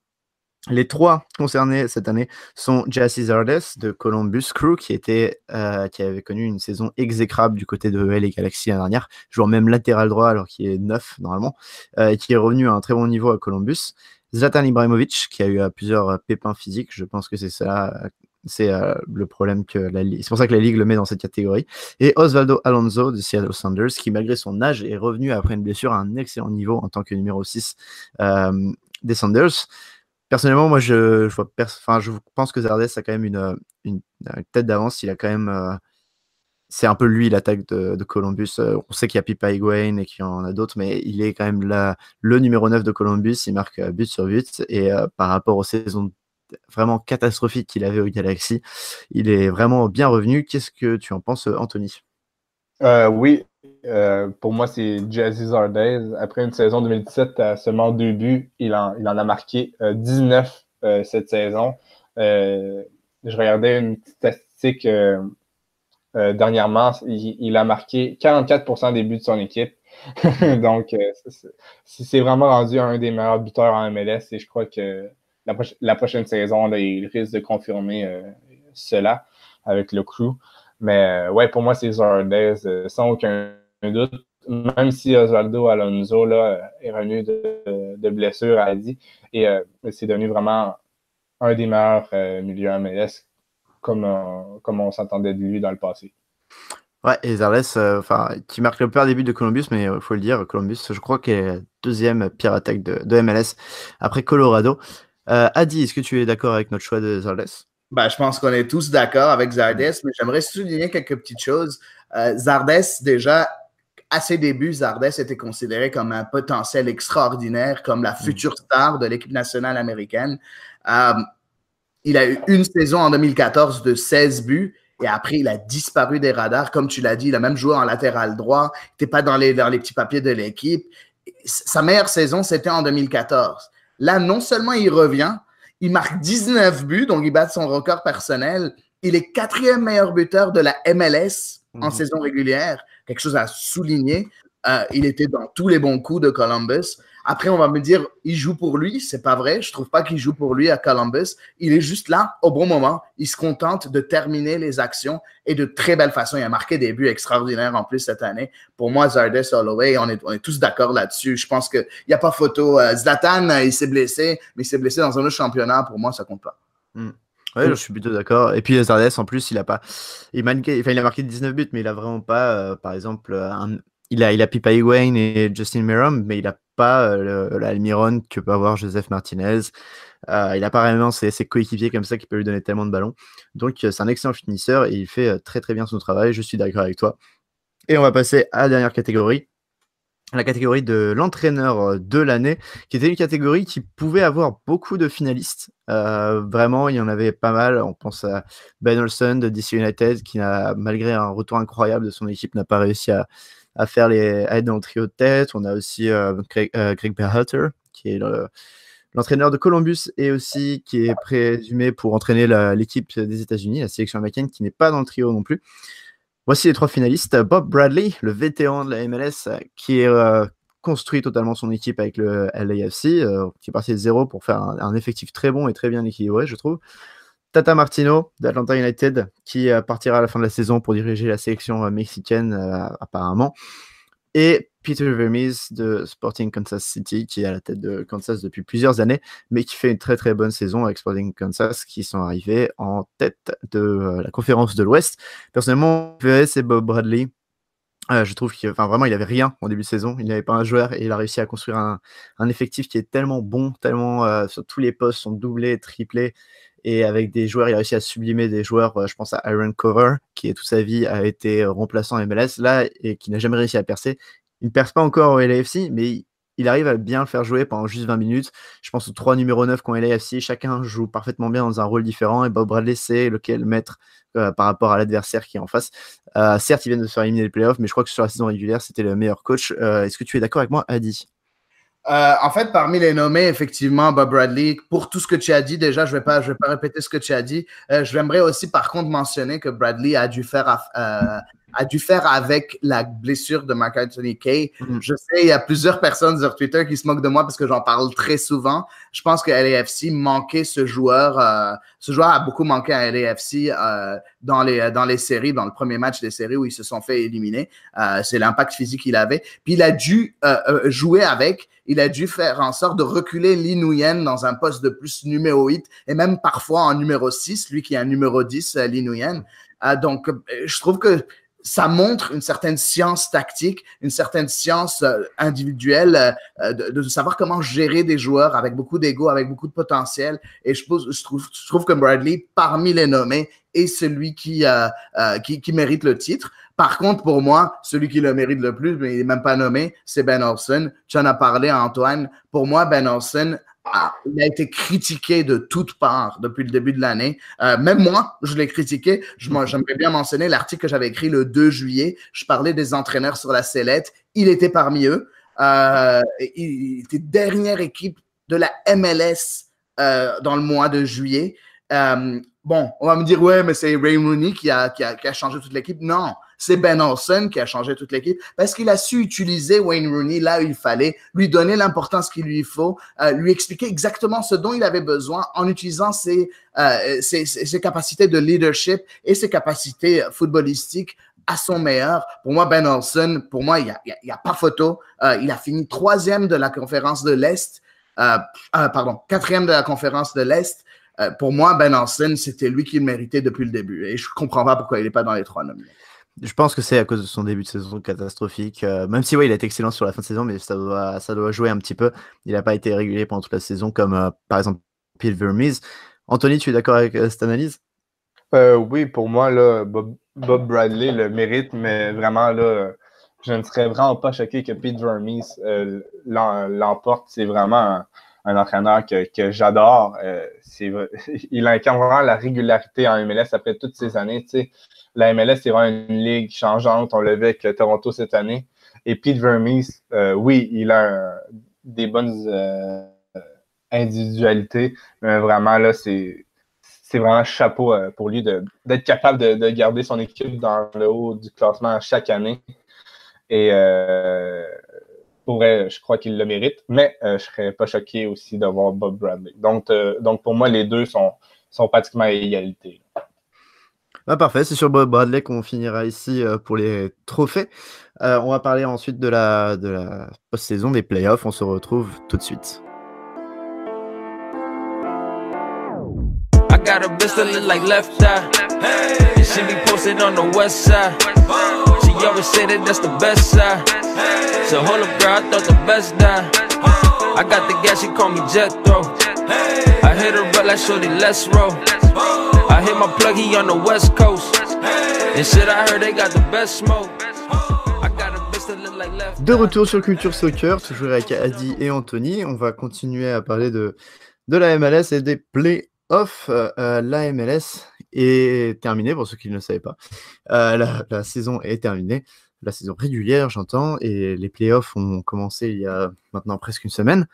Les 3 concernés cette année sont Gyasi Zardes de Columbus Crew, qui avait connu une saison exécrable du côté de LA Galaxy l'année dernière, jouant même latéral droit alors qu'il est 9 normalement, et qui est revenu à un très bon niveau à Columbus. Zlatan Ibrahimovic, qui a eu plusieurs pépins physiques, je pense que c'est ça, c'est le problème que c'est pour ça que la Ligue le met dans cette catégorie. Et Osvaldo Alonso de Seattle Sounders, qui malgré son âge est revenu après une blessure à un excellent niveau en tant que numéro 6 des Sounders. Personnellement, moi, je pense que Zardes a quand même une tête d'avance. Il a quand même, c'est un peu lui l'attaque de Columbus. On sait qu'il y a Pipa Higuaín et qu'il y en a d'autres, mais il est quand même le numéro 9 de Columbus. Il marque but sur but, et par rapport aux saisons vraiment catastrophiques qu'il avait au Galaxy, il est vraiment bien revenu. Qu'est-ce que tu en penses, Anthony? Oui, pour moi, c'est Gyasi Zardes. Après une saison 2017 à seulement 2 buts, il en a marqué 19 cette saison. Je regardais une statistique dernièrement. Il a marqué 44% des buts de son équipe. Donc, c'est vraiment rendu un des meilleurs buteurs en MLS, et je crois que la prochaine saison, là, il risque de confirmer cela avec le Crew. Mais ouais, pour moi, c'est Zardes, sans aucun doute. Même si Osvaldo Alonso là, est revenu de blessure, a dit, et c'est devenu vraiment un des meilleurs milieux MLS, comme on s'entendait de lui dans le passé. Ouais, et Zardes, qui marque le pire début de Columbus, mais il faut le dire, Columbus, je crois qu'elle est la 2e pire attaque de MLS après Colorado. Adi, est-ce que tu es d'accord avec notre choix de Zardes? Je pense qu'on est tous d'accord avec Zardes, mais j'aimerais souligner quelques petites choses. Zardes, déjà, à ses débuts, Zardes était considéré comme un potentiel extraordinaire, comme la future star de l'équipe nationale américaine. Il a eu une saison en 2014 de 16 buts, et après, il a disparu des radars. Comme tu l'as dit, il a même joué en latéral droit. Il n'était pas dans les petits papiers de l'équipe. Sa meilleure saison, c'était en 2014. Là, non seulement il revient, il marque 19 buts, donc il bat son record personnel. Il est 4e meilleur buteur de la MLS en saison régulière. Quelque chose à souligner. Il était dans tous les bons coups de Columbus. Après, on va me dire, il joue pour lui. C'est pas vrai. Je trouve pas qu'il joue pour lui à Columbus. Il est juste là au bon moment. Il se contente de terminer les actions, et de très belle façon. Il a marqué des buts extraordinaires en plus cette année. Pour moi, Zardes Holloway, on est tous d'accord là-dessus. Je pense qu'il n'y a pas photo. Zlatan, il s'est blessé, mais il s'est blessé dans un autre championnat. Pour moi, ça compte pas. Ouais, je suis plutôt d'accord. Et puis Zardes, en plus, il a marqué 19 buts, mais il a vraiment pas, par exemple, il a Pipa Higuaín et Justin Meram, mais il a pas l'Almiron que peut avoir Joseph Martinez. Il a pas vraiment ses coéquipiers comme ça qui peuvent lui donner tellement de ballons. Donc, c'est un excellent finisseur, et il fait très très bien son travail. Je suis d'accord avec toi. Et on va passer à la dernière catégorie, la catégorie de l'entraîneur de l'année, qui était une catégorie qui pouvait avoir beaucoup de finalistes. Vraiment, il y en avait pas mal. On pense à Ben Olsen de DC United, qui, malgré un retour incroyable de son équipe, n'a pas réussi à être dans le trio de tête. On a aussi Greg Berhalter, qui est l'entraîneur de Columbus, et aussi qui est présumé pour entraîner l'équipe des États-Unis, la sélection américaine, qui n'est pas dans le trio non plus. Voici les 3 finalistes. Bob Bradley, le vétéran de la MLS, qui a construit totalement son équipe avec le LAFC, qui est parti de 0 pour faire un effectif très bon et très bien équilibré, je trouve. Tata Martino d'Atlanta United, qui partira à la fin de la saison pour diriger la sélection mexicaine, apparemment. et Peter Vermes de Sporting Kansas City, qui est à la tête de Kansas depuis plusieurs années, mais qui fait une très très bonne saison avec Sporting Kansas, qui sont arrivés en tête de la conférence de l'Ouest. Personnellement, c'est Bob Bradley. Je trouve qu'il vraiment, il avait rien en début de saison. Il n'avait pas un joueur et il a réussi à construire un effectif qui est tellement bon, tellement sur tous les postes sont doublés, triplés. Et avec des joueurs, il a réussi à sublimer des joueurs. Je pense à Aaron Cover, qui toute sa vie a été remplaçant MLS là et qui n'a jamais réussi à percer. Il ne perce pas encore au LAFC, mais il arrive à bien le faire jouer pendant juste 20 minutes. Je pense aux 3 numéros 9 qu'ont LAFC. Chacun joue parfaitement bien dans un rôle différent. Et Bob Bradley sait lequel mettre par rapport à l'adversaire qui est en face. Certes, ils viennent de se faire éliminer les playoffs, mais je crois que sur la saison régulière, c'était le meilleur coach. Est-ce que tu es d'accord avec moi, Adi? En fait, parmi les nommés, effectivement, Bob Bradley, pour tout ce que tu as dit, déjà, je vais pas répéter ce que tu as dit. J'aimerais aussi, par contre, mentionner que Bradley a dû faire avec la blessure de Marc-Anthony Kaye. Je sais, il y a plusieurs personnes sur Twitter qui se moquent de moi parce que j'en parle très souvent. Je pense que LAFC manquait ce joueur. Ce joueur a beaucoup manqué à LAFC dans les séries, dans le premier match des séries où ils se sont fait éliminer. C'est l'impact physique qu'il avait. Puis il a dû jouer avec. Il a dû faire en sorte de reculer Lee Nguyen dans un poste de plus numéro 8 et même parfois en numéro 6, lui qui est un numéro 10, Lee Nguyen. Donc, je trouve que ça montre une certaine science tactique, une certaine science individuelle de savoir comment gérer des joueurs avec beaucoup d'ego, avec beaucoup de potentiel. Et je trouve que Bradley, parmi les nommés, est celui qui mérite le titre. Par contre, pour moi, celui qui le mérite le plus, mais il n'est même pas nommé, c'est Ben Olsen. Tu en as parlé à Antoine. Pour moi, Ben Olsen, il a été critiqué de toutes parts depuis le début de l'année. Même moi, je l'ai critiqué. J'aimerais bien mentionner l'article que j'avais écrit le 2 juillet. Je parlais des entraîneurs sur la sellette. Il était parmi eux. Il était dernière équipe de la MLS dans le mois de juillet. Bon, on va me dire, ouais, mais c'est Ray Rooney qui a changé toute l'équipe. Non, c'est Ben Olsen qui a changé toute l'équipe parce qu'il a su utiliser Wayne Rooney là où il fallait, lui donner l'importance qu'il lui faut, lui expliquer exactement ce dont il avait besoin en utilisant ses capacités de leadership et ses capacités footballistiques à son meilleur. Pour moi, Ben Olsen, pour moi, il y a pas photo. Il a fini 3e de la conférence de l'Est. 4e de la conférence de l'Est. Pour moi, Ben Olsen, c'était lui qui le méritait depuis le début. Et je ne comprends pas pourquoi il n'est pas dans les 3 nominés. Je pense que c'est à cause de son début de saison catastrophique. Même si, ouais, il a été excellent sur la fin de saison, mais ça doit jouer un petit peu. Il n'a pas été régulier pendant toute la saison, comme par exemple Peter Vermes. Anthony, tu es d'accord avec cette analyse? Oui, pour moi, là, Bob Bradley le mérite, mais vraiment, là, je ne serais vraiment pas choqué que Pete Vermes l'emporte. C'est vraiment un entraîneur que j'adore. Il incarne vraiment la régularité en MLS après toutes ces années. Tu sais, la MLS, c'est vraiment une ligue changeante. On l'a vu avec Toronto cette année. Et Pete Vermes, oui, il a des bonnes individualités, mais vraiment, là, c'est vraiment chapeau pour lui d'être capable de garder son équipe dans le haut du classement chaque année. Et pour vrai, je crois qu'il le mérite, mais je ne serais pas choqué aussi de voir Bob Bradley. Donc pour moi, les deux sont pratiquement à égalité. Parfait, c'est sur Bob Bradley qu'on finira ici pour les trophées. On va parler ensuite de la post-saison, des playoffs. On se retrouve tout de suite. I got a bitch that look like Left Eye. And she be posted on the west side. She always say that that's the best side. So hold up, girl, I thought the best die. I got the gas, she call me Jethro. I hit her up like shorty, let's roll. I hit my plug, he on the west coast. And shit, I heard they got the best smoke. I got a bitch that look like Left Eye. De retour sur Culture Soccer, toujours avec Adi et Anthony. On va continuer à parler de la MLS et des playoffs. La MLS est terminée, pour ceux qui ne le savaient pas. La saison est terminée. La saison régulière, j'entends, et les playoffs ont commencé il y a maintenant presque une semaine,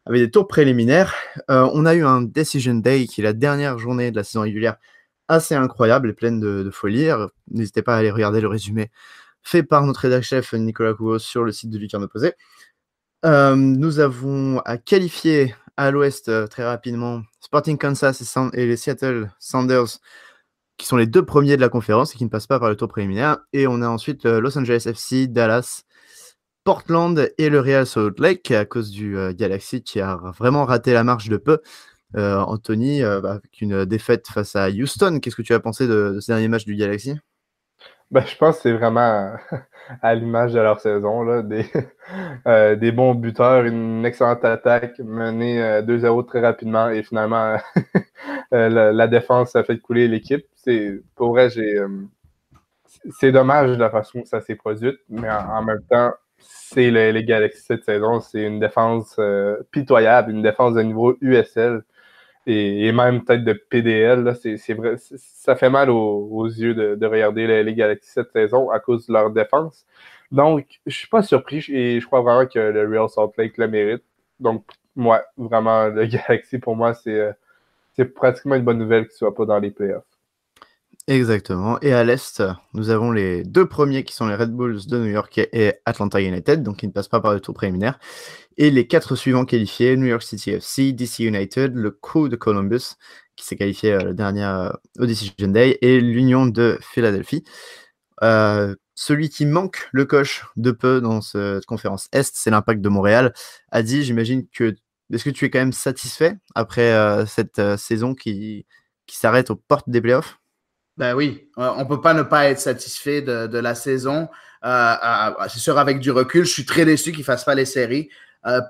avec des tours préliminaires. On a eu un Decision Day, qui est la dernière journée de la saison régulière, assez incroyable et pleine de folie. N'hésitez pas à aller regarder le résumé fait par notre rédacteur-chef Nicolas Couvos sur le site de Lucarne Opposée. Nous avons à qualifier à l'ouest très rapidement Sporting Kansas et les Seattle Sounders, qui sont les 2 premiers de la conférence et qui ne passent pas par le tour préliminaire. Et on a ensuite Los Angeles FC, Dallas Portland et le Real Salt Lake à cause du Galaxy qui a vraiment raté la marche de peu. Anthony, avec une défaite face à Houston, qu'est-ce que tu as pensé de ce dernier match du Galaxy? Je pense que c'est vraiment à l'image de leur saison, là, des bons buteurs, une excellente attaque, menée 2-0 très rapidement et finalement la défense a fait couler l'équipe. Pour vrai, c'est dommage de la façon que ça s'est produit, mais en même temps, c'est les Galaxy cette saison. C'est une défense pitoyable, une défense de niveau USL et même peut-être de PDL. Là, c'est vrai, ça fait mal aux yeux de regarder les Galaxy cette saison à cause de leur défense. Donc, je suis pas surpris et je crois vraiment que le Real Salt Lake le mérite. Donc, moi, vraiment, le Galaxy, pour moi, c'est pratiquement une bonne nouvelle qu'il ne soit pas dans les playoffs. Exactement. Et à l'Est, nous avons les 2 premiers qui sont les Red Bulls de New York et Atlanta United, donc ils ne passent pas par le tour préliminaire. Et les 4 suivants qualifiés, New York City FC, DC United, le Crew de Columbus, qui s'est qualifié le dernier au Decision Day, et l'Union de Philadelphie. Celui qui manque le coche de peu dans cette conférence Est, c'est l'Impact de Montréal. Adi, j'imagine que... Est-ce que tu es quand même satisfait après cette saison qui s'arrête aux portes des playoffs? Ben oui, on peut pas ne pas être satisfait de la saison. C'est sûr, avec du recul, je suis très déçu qu'ils fassent pas les séries.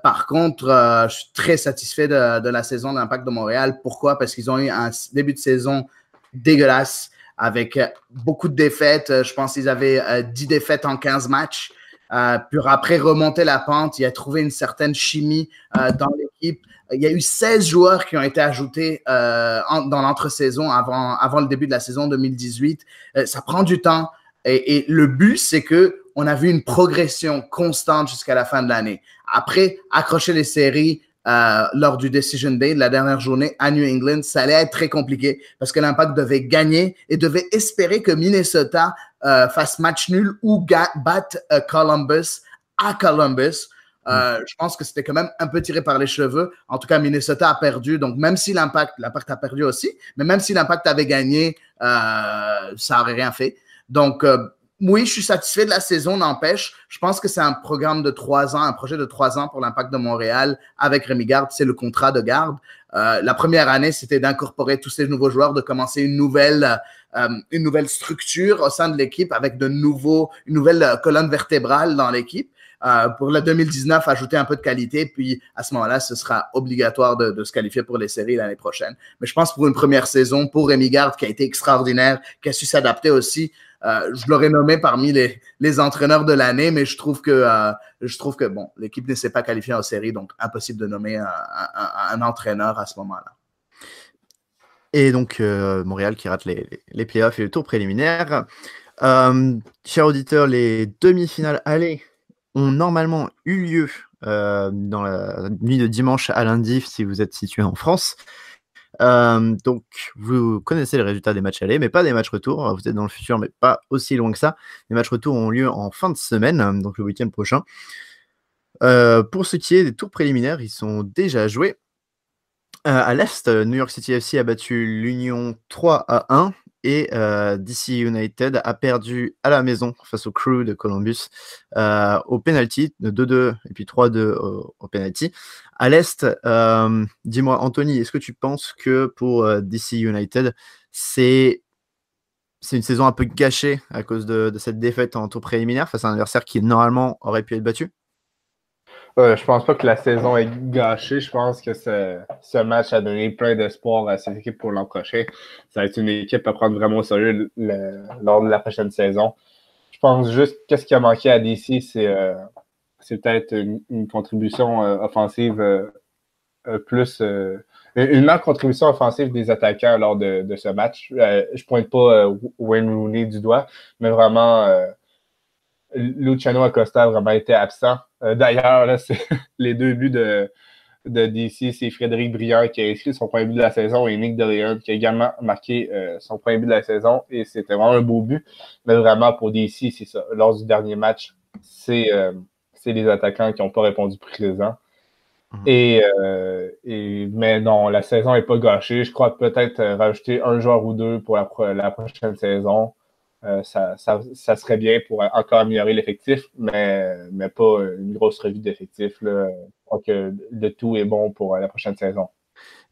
Par contre, je suis très satisfait de la saison de l'Impact de Montréal. Pourquoi? Parce qu'ils ont eu un début de saison dégueulasse avec beaucoup de défaites. Je pense qu'ils avaient 10 défaites en 15 matchs. Puis après, remonter la pente, il a trouvé une certaine chimie dans l'équipe. Il y a eu 16 joueurs qui ont été ajoutés dans l'entre-saison avant le début de la saison 2018. Ça prend du temps et le but, c'est qu'on a vu une progression constante jusqu'à la fin de l'année. Après, accrocher les séries lors du Decision Day, de la dernière journée à New England, ça allait être très compliqué parce que l'Impact devait gagner et devait espérer que Minnesota fasse match nul ou batte Columbus à Columbus. Je pense que c'était quand même un peu tiré par les cheveux. En tout cas, Minnesota a perdu. Donc, même si l'Impact a perdu aussi, mais même si l'Impact avait gagné, ça n'aurait rien fait. Donc, oui, je suis satisfait de la saison, n'empêche. Je pense que c'est un programme de 3 ans, un projet de 3 ans pour l'Impact de Montréal avec Rémi Garde. C'est le contrat de garde. La première année, c'était d'incorporer tous ces nouveaux joueurs, de commencer une nouvelle structure au sein de l'équipe avec une nouvelle colonne vertébrale dans l'équipe. Pour le 2019, ajouter un peu de qualité, puis à ce moment-là, ce sera obligatoire de se qualifier pour les séries l'année prochaine. Mais je pense pour une première saison, pour Rémi Garde, qui a été extraordinaire, qui a su s'adapter aussi, je l'aurais nommé parmi les entraîneurs de l'année, mais je trouve que bon, l'équipe ne s'est pas qualifiée en série, donc impossible de nommer un entraîneur à ce moment-là. Et donc, Montréal qui rate les playoffs et le tour préliminaire. Chers auditeurs, les demi-finales aller ont normalement eu lieu dans la nuit de dimanche à lundi si vous êtes situé en France. Donc, vous connaissez les résultats des matchs allés, mais pas des matchs retour. Vous êtes dans le futur, mais pas aussi loin que ça. Les matchs retour ont lieu en fin de semaine, donc le week-end prochain. Pour ce qui est des tours préliminaires, ils sont déjà joués. À l'Est, New York City FC a battu l'Union 3-1 et DC United a perdu à la maison face au Crew de Columbus au penalty de 2-2 et puis 3-2 au penalty. À l'Est, dis-moi Anthony, est-ce que tu penses que pour DC United, c'est une saison un peu gâchée à cause de cette défaite en tour préliminaire face à un adversaire qui normalement aurait pu être battu? Je pense pas que la saison est gâchée. Je pense que ce match a donné plein d'espoir à cette équipe pour l'an prochain. Ça va être une équipe à prendre vraiment au sérieux lors de la prochaine saison. Je pense juste qu'est-ce qui a manqué à DC, c'est peut-être une contribution offensive plus... une meilleure contribution offensive des attaquants lors de ce match. Je pointe pas Wayne Rooney du doigt, mais vraiment... Luciano Acosta a vraiment été absent. D'ailleurs, là, les 2 buts de DC, c'est Frédéric Briand qui a inscrit son premier but de la saison et Nick DeLeon qui a également marqué son premier but de la saison. Et c'était vraiment un beau but. Mais vraiment, pour DC, c'est ça. Lors du dernier match, c'est les attaquants qui n'ont pas répondu présent. Mais non, la saison n'est pas gâchée. Je crois peut-être rajouter un joueur ou deux pour la prochaine saison. ça serait bien pour encore améliorer l'effectif, mais pas une grosse revue d'effectif. Je crois que le tout est bon pour la prochaine saison.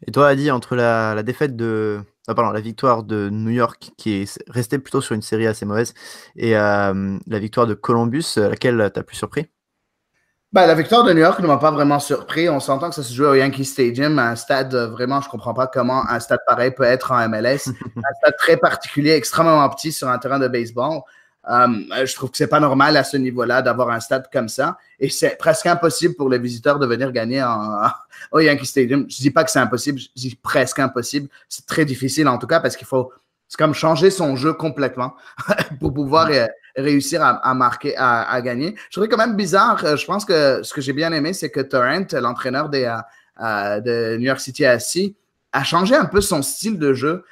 Et toi, Adi, entre la défaite la victoire de New York, qui est restée plutôt sur une série assez mauvaise, et la victoire de Columbus, laquelle t'as plus surpris? La victoire de New York ne m'a pas vraiment surpris. On s'entend que ça se joue au Yankee Stadium, un stade vraiment, je ne comprends pas comment un stade pareil peut être en MLS. Un stade très particulier, extrêmement petit sur un terrain de baseball. Je trouve que c'est pas normal à ce niveau-là d'avoir un stade comme ça. Et c'est presque impossible pour les visiteurs de venir gagner au Yankee Stadium. Je dis pas que c'est impossible, je dis presque impossible. C'est très difficile en tout cas parce c'est comme changer son jeu complètement pour pouvoir réussir à marquer, à gagner. Je trouvais quand même bizarre. Je pense que ce que j'ai bien aimé, c'est que Torrent, l'entraîneur de New York City FC, a changé un peu son style de jeu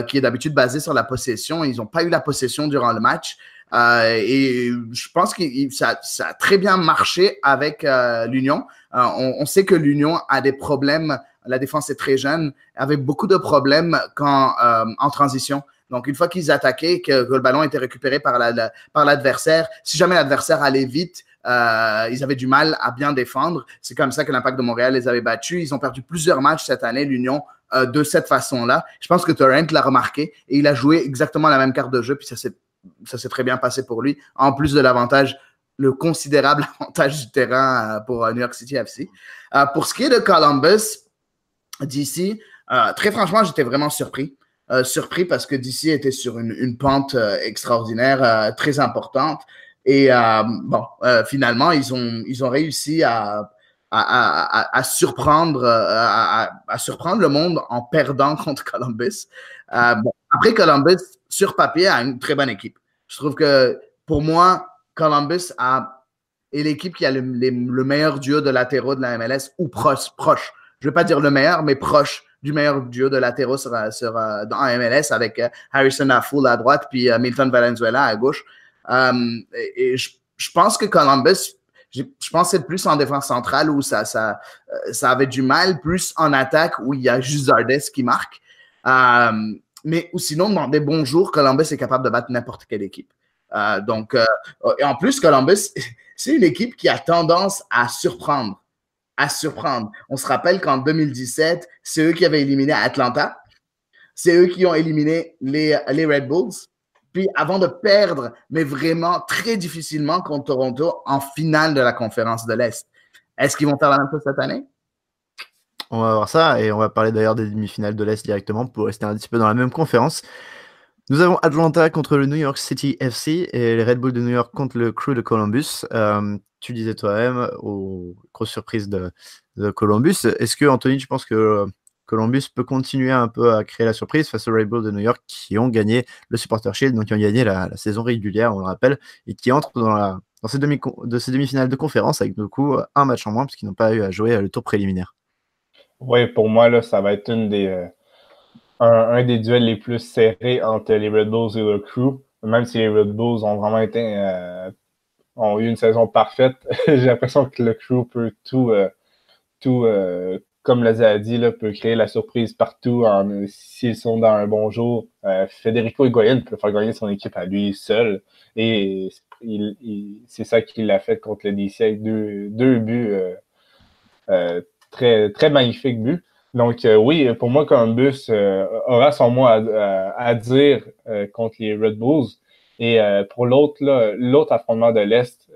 qui est d'habitude basé sur la possession. Ils n'ont pas eu la possession durant le match. Et je pense que ça a très bien marché avec l'Union. On sait que l'Union a des problèmes. La défense est très jeune, avait beaucoup de problèmes en transition. Donc, une fois qu'ils attaquaient, que le ballon était récupéré par l'adversaire, si jamais l'adversaire allait vite, ils avaient du mal à bien défendre. C'est comme ça que l'Impact de Montréal les avait battus. Ils ont perdu plusieurs matchs cette année, l'Union, de cette façon-là. Je pense que Torrent l'a remarqué et il a joué exactement la même carte de jeu, puis ça s'est très bien passé pour lui. En plus de le considérable avantage du terrain pour New York City FC. Pour ce qui est de Columbus, DC, très franchement, j'étais vraiment surpris. Surpris parce que DC était sur une pente extraordinaire, très importante. Et finalement, ils ont réussi à surprendre le monde en perdant contre Columbus. Après, Columbus, sur papier, a une très bonne équipe. Je trouve que, pour moi, Columbus est l'équipe qui a le meilleur duo de latéraux de la MLS, ou proche. Je ne veux pas dire le meilleur, mais proche du meilleur duo de latéraux dans MLS, avec Harrison Afful à droite puis Milton Valenzuela à gauche. Et je pense que Columbus, je pense que c'est plus en défense centrale où ça avait du mal, plus en attaque où il y a juste Zardes qui marque. Mais sinon, dans des bons jours, Columbus est capable de battre n'importe quelle équipe. Et en plus, Columbus, c'est une équipe qui a tendance à surprendre. On se rappelle qu'en 2017, c'est eux qui avaient éliminé Atlanta. C'est eux qui ont éliminé les Red Bulls. Puis avant de perdre, mais vraiment très difficilement contre Toronto en finale de la conférence de l'Est. Est-ce qu'ils vont faire la même chose cette année? On va voir ça et on va parler d'ailleurs des demi-finales de l'Est directement pour rester un petit peu dans la même conférence. Nous avons Atlanta contre le New York City FC et les Red Bulls de New York contre le Crew de Columbus. Tu disais toi-même, aux grosses surprises de Columbus. Est-ce que, Anthony, tu penses que Columbus peut continuer un peu à créer la surprise face aux Red Bulls de New York qui ont gagné le Supporter Shield, donc qui ont gagné la saison régulière, on le rappelle, et qui entrent dans ces demi-finales de conférence avec du coup un match en moins parce qu'ils n'ont pas eu à jouer le tour préliminaire? Oui, pour moi, là, ça va être un des duels les plus serrés entre les Red Bulls et le Crew. Même si les Red Bulls ont vraiment ont eu une saison parfaite, j'ai l'impression que le Crew peut tout comme Lazare a dit, là, peut créer la surprise partout s'ils sont dans un bon jour. Federico Higuaín peut faire gagner son équipe à lui seul. Et c'est ça qu'il a fait contre le DC avec deux buts très, très magnifiques buts. Donc oui, pour moi, Columbus aura son mot à dire contre les Red Bulls. Et pour l'autre affrontement de l'Est,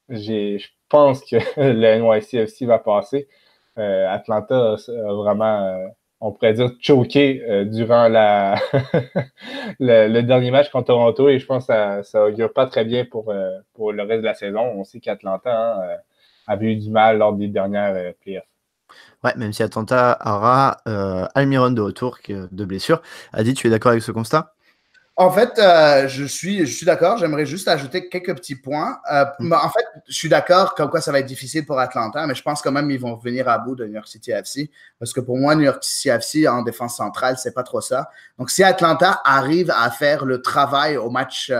je pense que le NYCFC va passer. Atlanta a vraiment, on pourrait dire, choqué durant le dernier match contre Toronto et je pense que ça augure pas très bien pour le reste de la saison. On sait qu'Atlanta avait eu du mal lors des dernières playoffs. Ouais, même si Atlanta aura Almiron de retour de blessure. Adi, tu es d'accord avec ce constat? En fait, je suis d'accord. J'aimerais juste ajouter quelques petits points. En fait, je suis d'accord comme quoi ça va être difficile pour Atlanta, mais je pense quand même qu'ils vont venir à bout de New York City FC. Parce que pour moi, New York City FC en défense centrale, c'est pas trop ça. Donc, si Atlanta arrive à faire le travail au match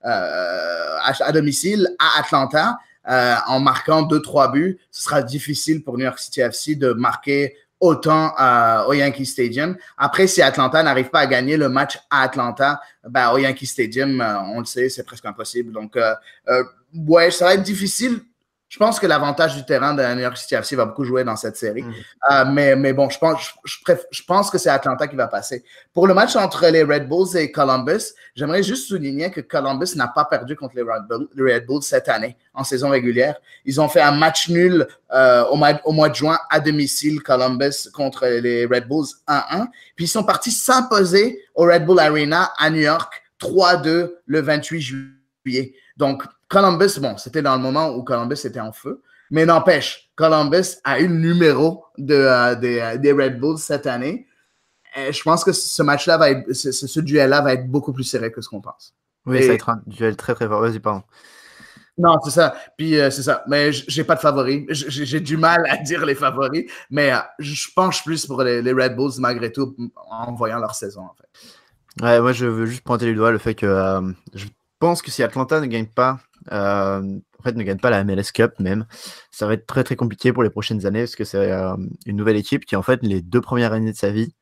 à domicile à Atlanta, en marquant 2-3 buts, ce sera difficile pour New York City FC de marquer autant au Yankee Stadium. Après, si Atlanta n'arrive pas à gagner le match à Atlanta, ben, au Yankee Stadium, on le sait, c'est presque impossible. Donc, ouais, ça va être difficile. Je pense que l'avantage du terrain de New York City FC va beaucoup jouer dans cette série. Mais bon, je pense que c'est Atlanta qui va passer. Pour le match entre les Red Bulls et Columbus, j'aimerais juste souligner que Columbus n'a pas perdu contre les Red Bulls cette année en saison régulière. Ils ont fait un match nul au mois de juin à domicile, Columbus contre les Red Bulls 1-1. Puis ils sont partis s'imposer au Red Bull Arena à New York 3-2 le 28 juillet. Donc, Columbus, bon, c'était dans le moment où Columbus était en feu, mais n'empêche, Columbus a eu le numéro des Red Bulls cette année. Et je pense que ce match-là ce duel-là va être beaucoup plus serré que ce qu'on pense. Oui, ça va être un duel très très fort. Vas-y, pardon. Non, c'est ça. Puis c'est ça. Mais j'ai pas de favoris. J'ai du mal à dire les favoris, mais je penche plus pour les Red Bulls malgré tout en voyant leur saison, en fait. Ouais, moi, je veux juste pointer du doigt le fait que je pense que si Atlanta ne gagne pas, en fait, ne gagne pas la MLS Cup même, ça va être très très compliqué pour les prochaines années parce que c'est une nouvelle équipe qui, en fait, les 2 premières années de sa vie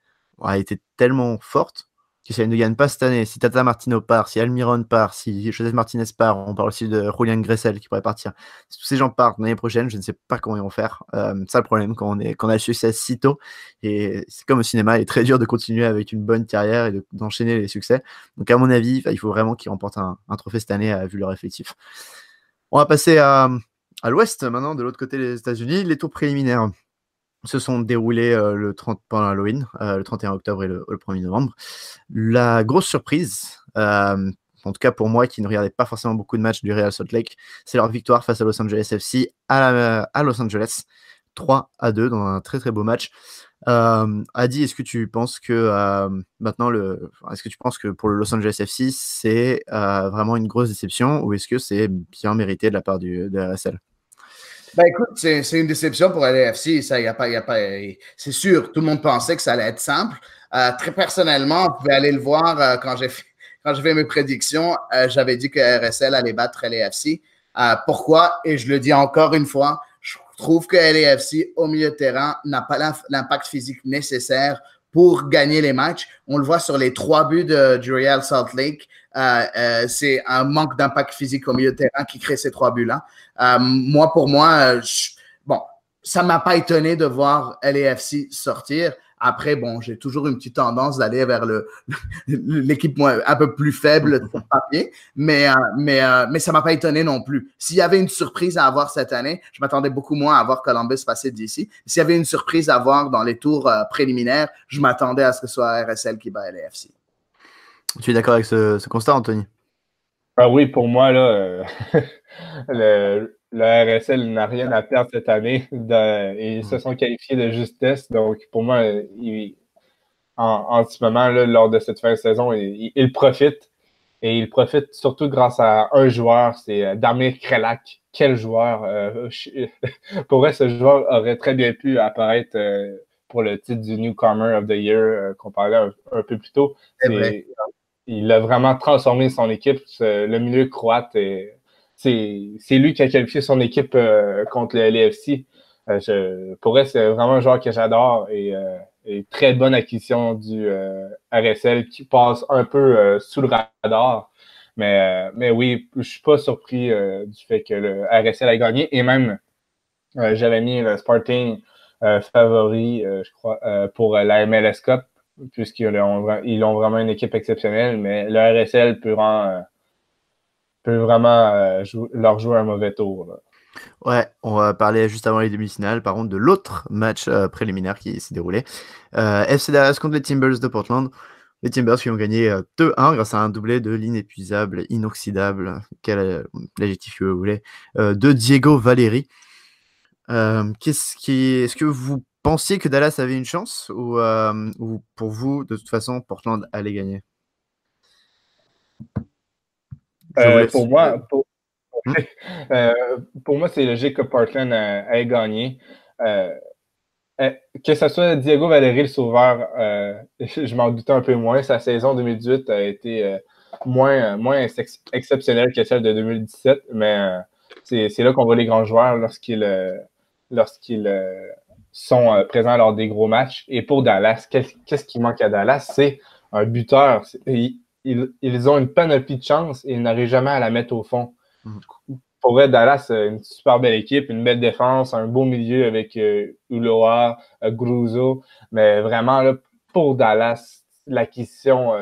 a été tellement forte que si elle ne gagne pas cette année, si Tata Martino part, si Almiron part, si José Martinez part, on parle aussi de Julian Gressel qui pourrait partir. Si tous ces gens partent l'année prochaine, je ne sais pas comment ils vont faire. C'est ça le problème quand on a le succès si tôt. Et c'est comme au cinéma, il est très dur de continuer avec une bonne carrière et d'enchaîner les succès. Donc à mon avis, il faut vraiment qu'ils remportent un trophée cette année vu leur effectif. On va passer à l'ouest maintenant, de l'autre côté des États-Unis, les tours préliminaires se sont déroulés pendant Halloween, le 31 octobre et le 1er novembre. La grosse surprise, en tout cas pour moi qui ne regardais pas forcément beaucoup de matchs du Real Salt Lake, c'est leur victoire face à Los Angeles FC à Los Angeles, 3-2 dans un très très beau match. Adi, est-ce que tu penses que pour le Los Angeles FC c'est vraiment une grosse déception ou est-ce que c'est bien mérité de la part de RSL? Ben écoute, c'est une déception pour LAFC. Ça, c'est sûr, tout le monde pensait que ça allait être simple. Très personnellement, vous pouvez aller le voir quand j'ai fait mes prédictions. J'avais dit que RSL allait battre LAFC. Pourquoi? Et je le dis encore une fois, je trouve que LAFC au milieu de terrain n'a pas l'impact physique nécessaire pour gagner les matchs. On le voit sur les 3 buts du Real Salt Lake. C'est un manque d'impact physique au milieu de terrain qui crée ces 3 buts-là. Pour moi, bon, ça ne m'a pas étonné de voir LAFC sortir. Après, bon, j'ai toujours une petite tendance d'aller vers l'équipe un peu plus faible sur papier, mais ça ne m'a pas étonné non plus. S'il y avait une surprise à avoir cette année, je m'attendais beaucoup moins à voir Columbus passer d'ici. S'il y avait une surprise à avoir dans les tours préliminaires, je m'attendais à ce que ce soit RSL qui bat LAFC. Tu es d'accord avec ce constat, Anthony? Oui, pour moi, là, le RSL n'a rien à perdre cette année. Ils se sont qualifiés de justesse. Donc, pour moi, en ce moment, là, lors de cette fin de saison, ils profitent. Et ils profitent surtout grâce à un joueur, c'est Damir Krelak. Quel joueur! Pour vrai, ce joueur aurait très bien pu apparaître pour le titre du Newcomer of the Year qu'on parlait un peu plus tôt. Il a vraiment transformé son équipe. Le milieu croate, c'est lui qui a qualifié son équipe contre le LAFC. Pour vrai, c'est vraiment un joueur que j'adore et très bonne acquisition du RSL qui passe un peu sous le radar. Mais oui, je suis pas surpris du fait que le RSL a gagné. Et même, j'avais mis le Sporting favori, je crois, pour la MLS Cup, puisqu'ils ont vraiment une équipe exceptionnelle, mais le RSL peut vraiment leur jouer un mauvais tour. Là. Ouais, on va parler juste avant les demi-finales, par contre, de l'autre match préliminaire qui s'est déroulé. FC Dallas contre les Timbers de Portland. Les Timbers qui ont gagné 2-1 grâce à un doublé de l'inépuisable, inoxydable, quel l'adjectif que vous voulez, de Diego Valeri. Est-ce que vous pensiez que Dallas avait une chance ou pour vous, de toute façon, Portland allait gagner? Pour moi, pour moi, c'est logique que Portland ait gagné. Que ce soit Diego Valeri le sauveur, je m'en doutais un peu moins. Sa saison 2018 a été moins exceptionnelle que celle de 2017, mais c'est là qu'on voit les grands joueurs lorsqu'ils sont présents lors des gros matchs. Et pour Dallas, qu'est-ce qui manque à Dallas? C'est un buteur. Ils ont une panoplie de chances et ils n'arrivent jamais à la mettre au fond. Pour vrai, Dallas, une super belle équipe, une belle défense, un beau milieu avec Ulloa, Gruzo. Mais vraiment, là, pour Dallas, l'acquisition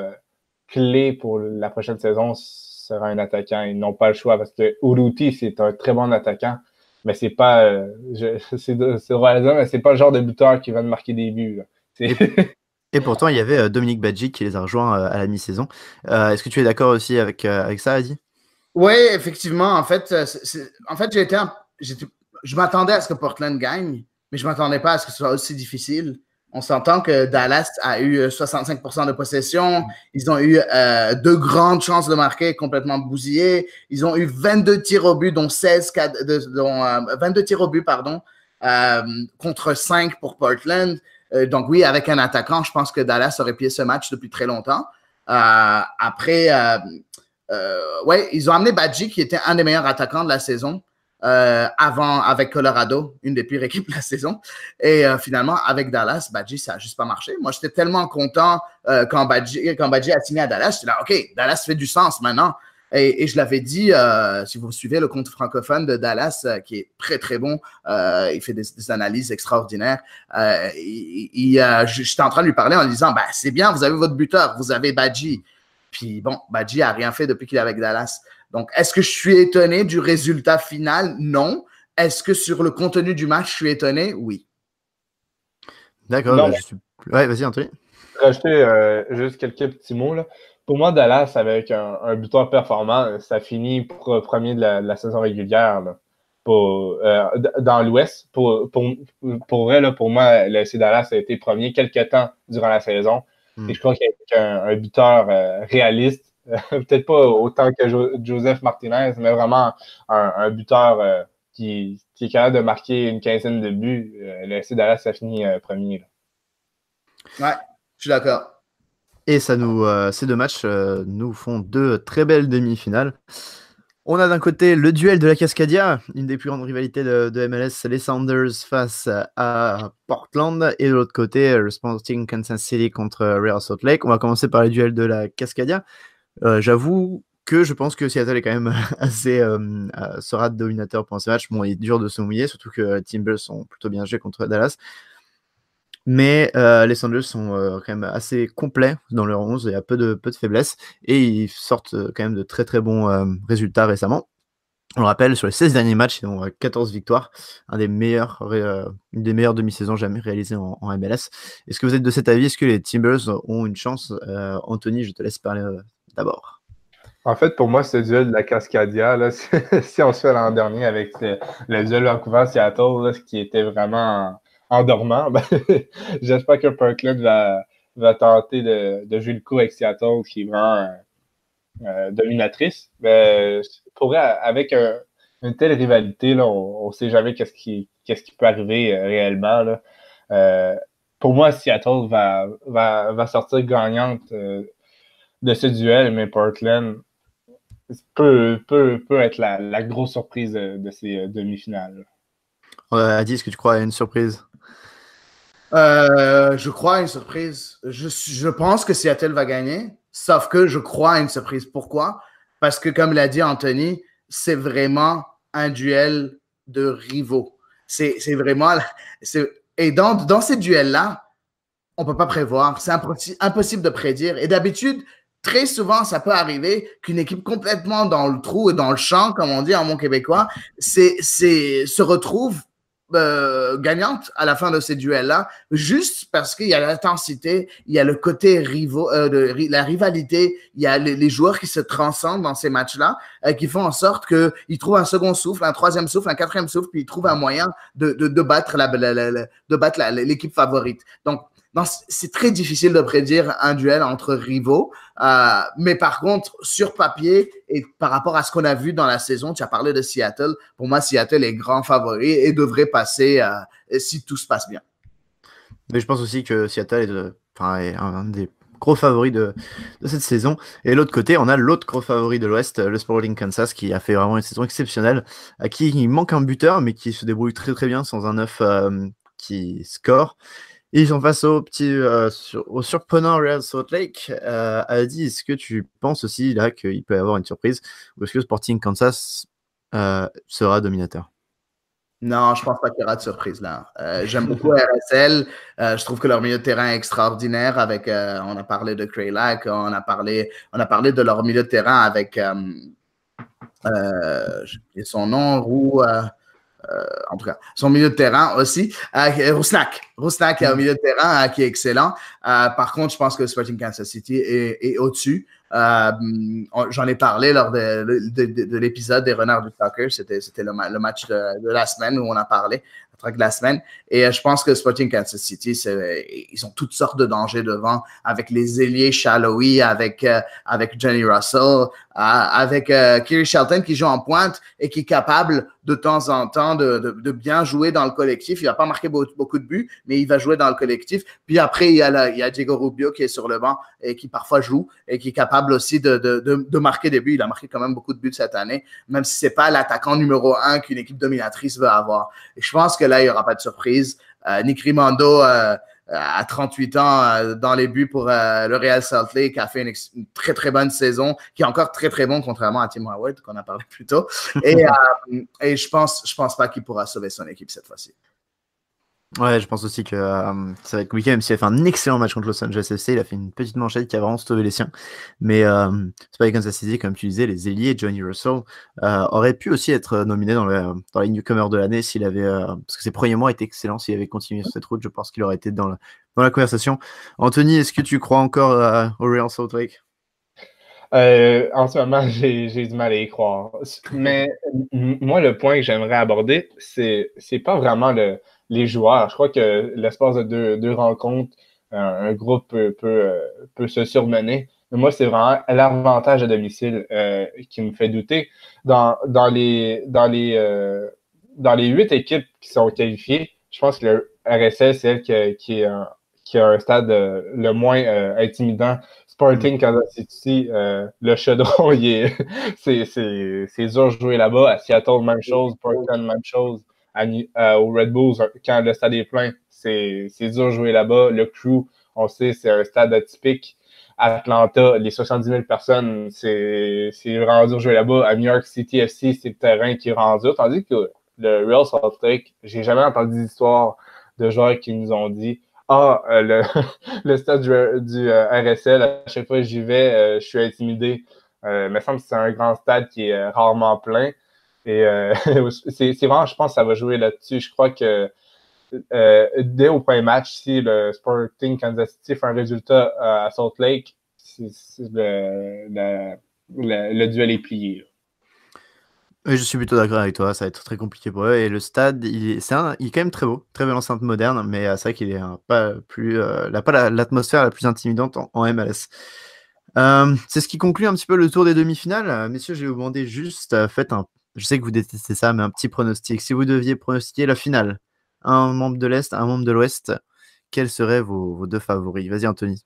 clé pour la prochaine saison sera un attaquant. Ils n'ont pas le choix parce que Urruti, c'est un très bon attaquant. Mais c'est pas, c'est raison, mais c'est pas le genre de buteur qui va te marquer des buts. Et pourtant, il y avait Dominique Badjic qui les a rejoints à la mi-saison. Est-ce que tu es d'accord aussi avec ça, Adi? Oui, effectivement. En fait, je m'attendais à ce que Portland gagne, mais je ne m'attendais pas à ce que ce soit aussi difficile. On s'entend que Dallas a eu 65% de possession. Ils ont eu 2 grandes chances de marquer complètement bousillées. Ils ont eu 22 tirs au but, dont 22 tirs au but, contre 5 pour Portland. Donc oui, avec un attaquant, je pense que Dallas aurait plié ce match depuis très longtemps. Après, ils ont amené Badji, qui était un des meilleurs attaquants de la saison. Avant avec Colorado, une des pires équipes de la saison. Et finalement, avec Dallas, Badji, ça n'a juste pas marché. Moi, j'étais tellement content quand Badji a signé à Dallas. J'étais là, OK, Dallas fait du sens maintenant. Et je l'avais dit, si vous suivez le compte francophone de Dallas, qui est très, très bon, il fait des analyses extraordinaires. J'étais en train de lui parler en lui disant, c'est bien, vous avez votre buteur, vous avez Badji. Puis bon, Badji n'a rien fait depuis qu'il est avec Dallas. Donc, est-ce que je suis étonné du résultat final? Non. Est-ce que sur le contenu du match, je suis étonné? Oui. D'accord. Ouais, vas-y, Anthony. Rajouter juste quelques petits mots. Là. Pour moi, Dallas, avec un buteur performant, ça finit pour premier de la saison régulière là, dans l'Ouest. Pour vrai, là, pour moi, le FC Dallas a été premier quelques temps durant la saison. Et je crois qu'avec un buteur réaliste, peut-être pas autant que Joseph Martinez, mais vraiment un buteur qui est capable de marquer une quinzaine de buts. Le FC Dallas, ça finit premier. Là. Ouais, je suis d'accord. Et ces 2 matchs nous font 2 très belles demi-finales. On a d'un côté le duel de la Cascadia, une des plus grandes rivalités de MLS, les Sounders face à Portland, et de l'autre côté, le Sporting Kansas City contre Real Salt Lake. On va commencer par le duel de la Cascadia. J'avoue que je pense que Seattle est quand même assez sera dominateur pendant ce match. Bon, il est dur de se mouiller, surtout que Timbers sont plutôt bien joués contre Dallas. Mais les Sounders sont quand même assez complets dans leur 11, il y a peu de faiblesses, et ils sortent quand même de très très bons résultats récemment. On le rappelle, sur les 16 derniers matchs, ils ont 14 victoires, une des meilleures demi-saisons jamais réalisées en MLS. Est-ce que vous êtes de cet avis? Est-ce que les Timbers ont une chance? Anthony, je te laisse parler d'abord. En fait, pour moi, ce duel de la Cascadia, là, si on se fait l'an dernier avec le duel Vancouver-Seattle, ce qui était vraiment en dormant, j'espère que Portland va tenter de jouer le coup avec Seattle, qui est vraiment dominatrice. Mais avec une telle rivalité, là, on ne sait jamais qu'est-ce qui peut arriver réellement. Là. Pour moi, Seattle va sortir gagnante de ce duel, mais Portland peut être la grosse surprise de ces demi-finales. Adi, est-ce que tu crois à une surprise? Je crois à une surprise. Je pense que Seattle va gagner, sauf que je crois à une surprise. Pourquoi? Parce que, comme l'a dit Anthony, c'est vraiment un duel de rivaux. C'est vraiment... Et dans ces duels-là, on ne peut pas prévoir. C'est impossible de prédire. Et d'habitude, très souvent, ça peut arriver qu'une équipe complètement dans le trou et dans le champ, comme on dit en bon québécois, se retrouve gagnante à la fin de ces duels-là, juste parce qu'il y a l'intensité, il y a le côté la rivalité, il y a les joueurs qui se transcendent dans ces matchs-là, qui font en sorte qu'ils trouvent un second souffle, un troisième souffle, un quatrième souffle, puis ils trouvent un moyen de battre l'équipe favorite. Donc, c'est très difficile de prédire un duel entre rivaux, mais par contre, sur papier et par rapport à ce qu'on a vu dans la saison, tu as parlé de Seattle. Pour moi, Seattle est grand favori et devrait passer si tout se passe bien. Mais je pense aussi que Seattle est un des gros favoris de cette saison. Et l'autre côté, on a l'autre gros favori de l'Ouest, le Sporting Kansas, qui a fait vraiment une saison exceptionnelle, à qui il manque un buteur, mais qui se débrouille très très bien sans un neuf qui score. Et ils sont face au au surprenant Real Salt Lake. Adi, est-ce que tu penses aussi là qu'il peut y avoir une surprise ou est-ce que Sporting Kansas sera dominateur? Non, je pense pas qu'il y aura de surprise là. J'aime beaucoup RSL. Je trouve que leur milieu de terrain est extraordinaire. On a parlé de Krejlak, on a parlé de leur milieu de terrain avec j'ai oublié son nom, en tout cas, son milieu de terrain aussi. Rusnak a un milieu de terrain qui est excellent. Par contre, je pense que Sporting Kansas City est au-dessus. J'en ai parlé lors de l'épisode des Renards du Soccer. C'était le match de la semaine où on a parlé, le track de la semaine. Et je pense que Sporting Kansas City, ils ont toutes sortes de dangers devant, avec les ailiers Shallowy, avec Johnny Russell, avec Kiri Shelton qui joue en pointe et qui est capable de temps en temps de bien jouer dans le collectif. Il va pas marquer beaucoup de buts, mais il va jouer dans le collectif. Puis après, il y a Diego Rubio qui est sur le banc et qui parfois joue et qui est capable aussi de marquer des buts. Il a marqué quand même beaucoup de buts cette année, même si c'est pas l'attaquant numéro 1 qu'une équipe dominatrice veut avoir. Et je pense que là, il y aura pas de surprise. Nick Rimando, à 38 ans, dans les buts pour le Real Salt Lake, a fait une très, très bonne saison, qui est encore très, très bon, contrairement à Tim Howard, qu'on a parlé plus tôt. Et je pense pas qu'il pourra sauver son équipe cette fois-ci. Ouais, je pense aussi que ça va être compliqué, même s'il a fait un excellent match contre Los Angeles FC, il a fait une petite manchette qui a vraiment sauvé les siens. Mais c'est pas Kansas City, comme tu disais, les ailiers, Johnny Russell, aurait pu aussi être nominé dans les newcomers de l'année s'il avait, parce que ses premiers mois étaient excellents, s'il avait continué sur cette route, je pense qu'il aurait été dans la conversation. Anthony, est-ce que tu crois encore au Real Salt Lake? En ce moment, j'ai du mal à y croire. Mais moi, le point que j'aimerais aborder, c'est pas vraiment les joueurs. Je crois que l'espace de deux rencontres, un groupe peut se surmener. Mais moi, c'est vraiment l'avantage à domicile qui me fait douter. Dans les 8 équipes qui sont qualifiées, je pense que le RSL, c'est elle qui a un stade le moins intimidant. Sporting Kansas City, le chaudron, c'est dur de jouer là-bas. À Seattle, même chose. Portland, même chose. Au Red Bulls, quand le stade est plein, c'est dur de jouer là-bas. Le Crew, on sait, c'est un stade atypique. Atlanta, les 70 000 personnes, c'est vraiment dur de jouer là-bas. À New York City FC, c'est le terrain qui est rendu. Tandis que le Real Salt Lake, j'ai jamais entendu d'histoire de joueurs qui nous ont dit le stade du RSL, à chaque fois que j'y vais, je suis intimidé. Il me semble que c'est un grand stade qui est rarement plein. Et c'est vraiment, je pense que ça va jouer là-dessus. Je crois que dès au premier match, si le Sporting Kansas City fait un résultat à Salt Lake, le duel est plié. Oui, je suis plutôt d'accord avec toi, ça va être très compliqué pour eux. Et le stade, il est quand même très beau, très belle enceinte moderne, mais c'est vrai qu'il est pas l'atmosphère la plus intimidante en MLS. C'est ce qui conclut un petit peu le tour des demi-finales. Messieurs, je vais vous demander juste, je sais que vous détestez ça, mais un petit pronostic. Si vous deviez pronostiquer la finale, un membre de l'Est, un membre de l'Ouest, quels seraient vos deux favoris? Vas-y, Anthony.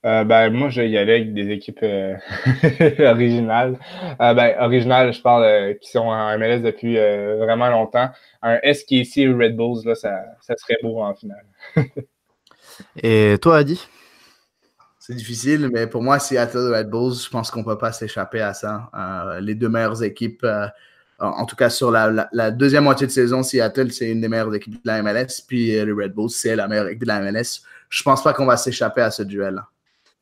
Moi, je vais y aller avec des équipes originales. Originales, je parle qui sont en MLS depuis vraiment longtemps. Un SKC Red Bulls, là, ça serait beau en finale. Et toi, Adi? C'est difficile, mais pour moi, Seattle Red Bulls, je pense qu'on ne peut pas s'échapper à ça. Les deux meilleures équipes, en tout cas sur la deuxième moitié de saison, Seattle, c'est une des meilleures équipes de la MLS, puis les Red Bulls, c'est la meilleure équipe de la MLS. Je ne pense pas qu'on va s'échapper à ce duel-là.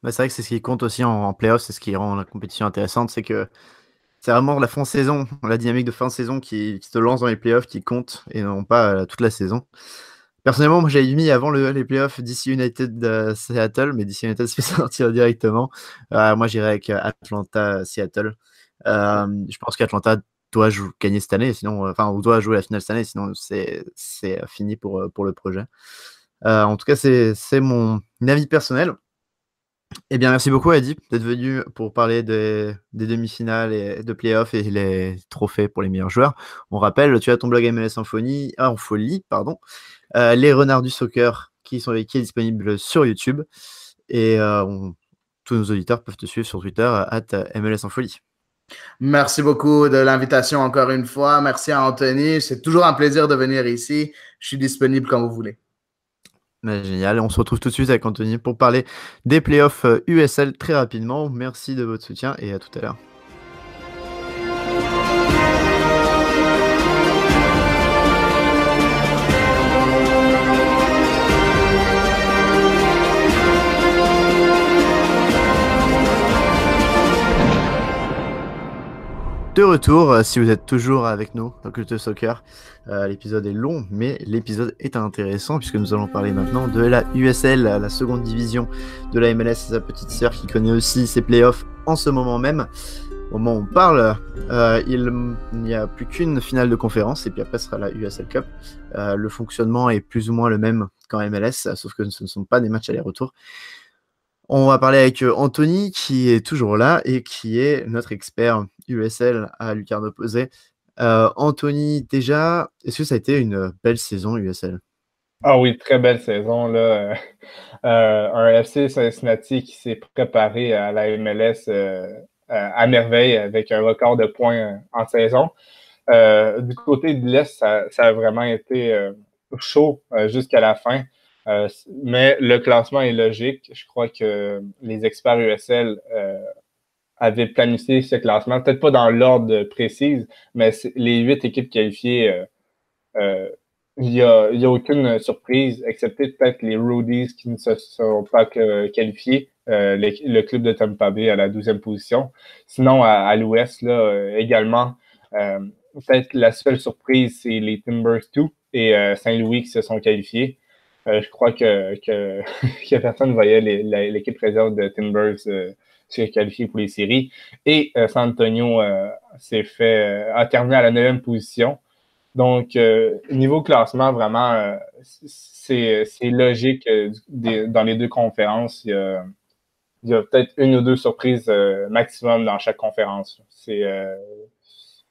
C'est vrai que c'est ce qui compte aussi en playoff, c'est ce qui rend la compétition intéressante, c'est que c'est vraiment la fin de saison, la dynamique de fin de saison qui te lance dans les playoffs qui compte et non pas toute la saison. Personnellement, moi j'avais mis avant les playoffs DC United Seattle, mais DC United se fait sortir directement. Moi j'irais avec Atlanta Seattle. Je pense qu'Atlanta doit gagner cette année, sinon, ou doit jouer la finale cette année, sinon c'est fini pour le projet. En tout cas, c'est mon avis personnel. Eh bien, merci beaucoup, Adi, d'être venu pour parler des demi-finales et de playoffs et les trophées pour les meilleurs joueurs. On rappelle, tu as ton blog MLS en folie, les Renards du Soccer qui est disponible sur YouTube. Et tous nos auditeurs peuvent te suivre sur Twitter @MLS en folie. Merci beaucoup de l'invitation encore une fois. Merci à Anthony. C'est toujours un plaisir de venir ici. Je suis disponible quand vous voulez. Génial, on se retrouve tout de suite avec Anthony pour parler des playoffs USL très rapidement. Merci de votre soutien et à tout à l'heure. De retour, si vous êtes toujours avec nous dans Culture Soccer, l'épisode est long, mais l'épisode est intéressant puisque nous allons parler maintenant de la USL, la seconde division de la MLS, sa petite sœur qui connaît aussi ses playoffs en ce moment même. Au moment où on parle, il n'y a plus qu'une finale de conférence et puis après ce sera la USL Cup. Le fonctionnement est plus ou moins le même qu'en MLS, sauf que ce ne sont pas des matchs aller-retour. On va parler avec Anthony qui est toujours là et qui est notre expert USL à Lucarne Opposée. Anthony, déjà, est-ce que ça a été une belle saison USL? Ah oui, très belle saison, là. Un FC Cincinnati qui s'est préparé à la MLS à merveille avec un record de points en saison. Du côté de l'Est, ça a vraiment été chaud jusqu'à la fin. Mais le classement est logique. Je crois que les experts USL avaient planifié ce classement, peut-être pas dans l'ordre précis, mais les 8 équipes qualifiées, il y a aucune surprise, excepté peut-être les Rudies qui ne se sont pas qualifiés, le club de Tampa Bay à la 12e position. Sinon, à l'Ouest, là, également, peut-être la seule surprise, c'est les Timbers 2 et Saint-Louis qui se sont qualifiés. Je crois que personne ne voyait l'équipe réserve de Timbers se qualifier pour les séries. Et San Antonio a terminé à la 9e position. Donc, niveau classement, vraiment, c'est logique dans les deux conférences. Il y a peut-être une ou deux surprises maximum dans chaque conférence.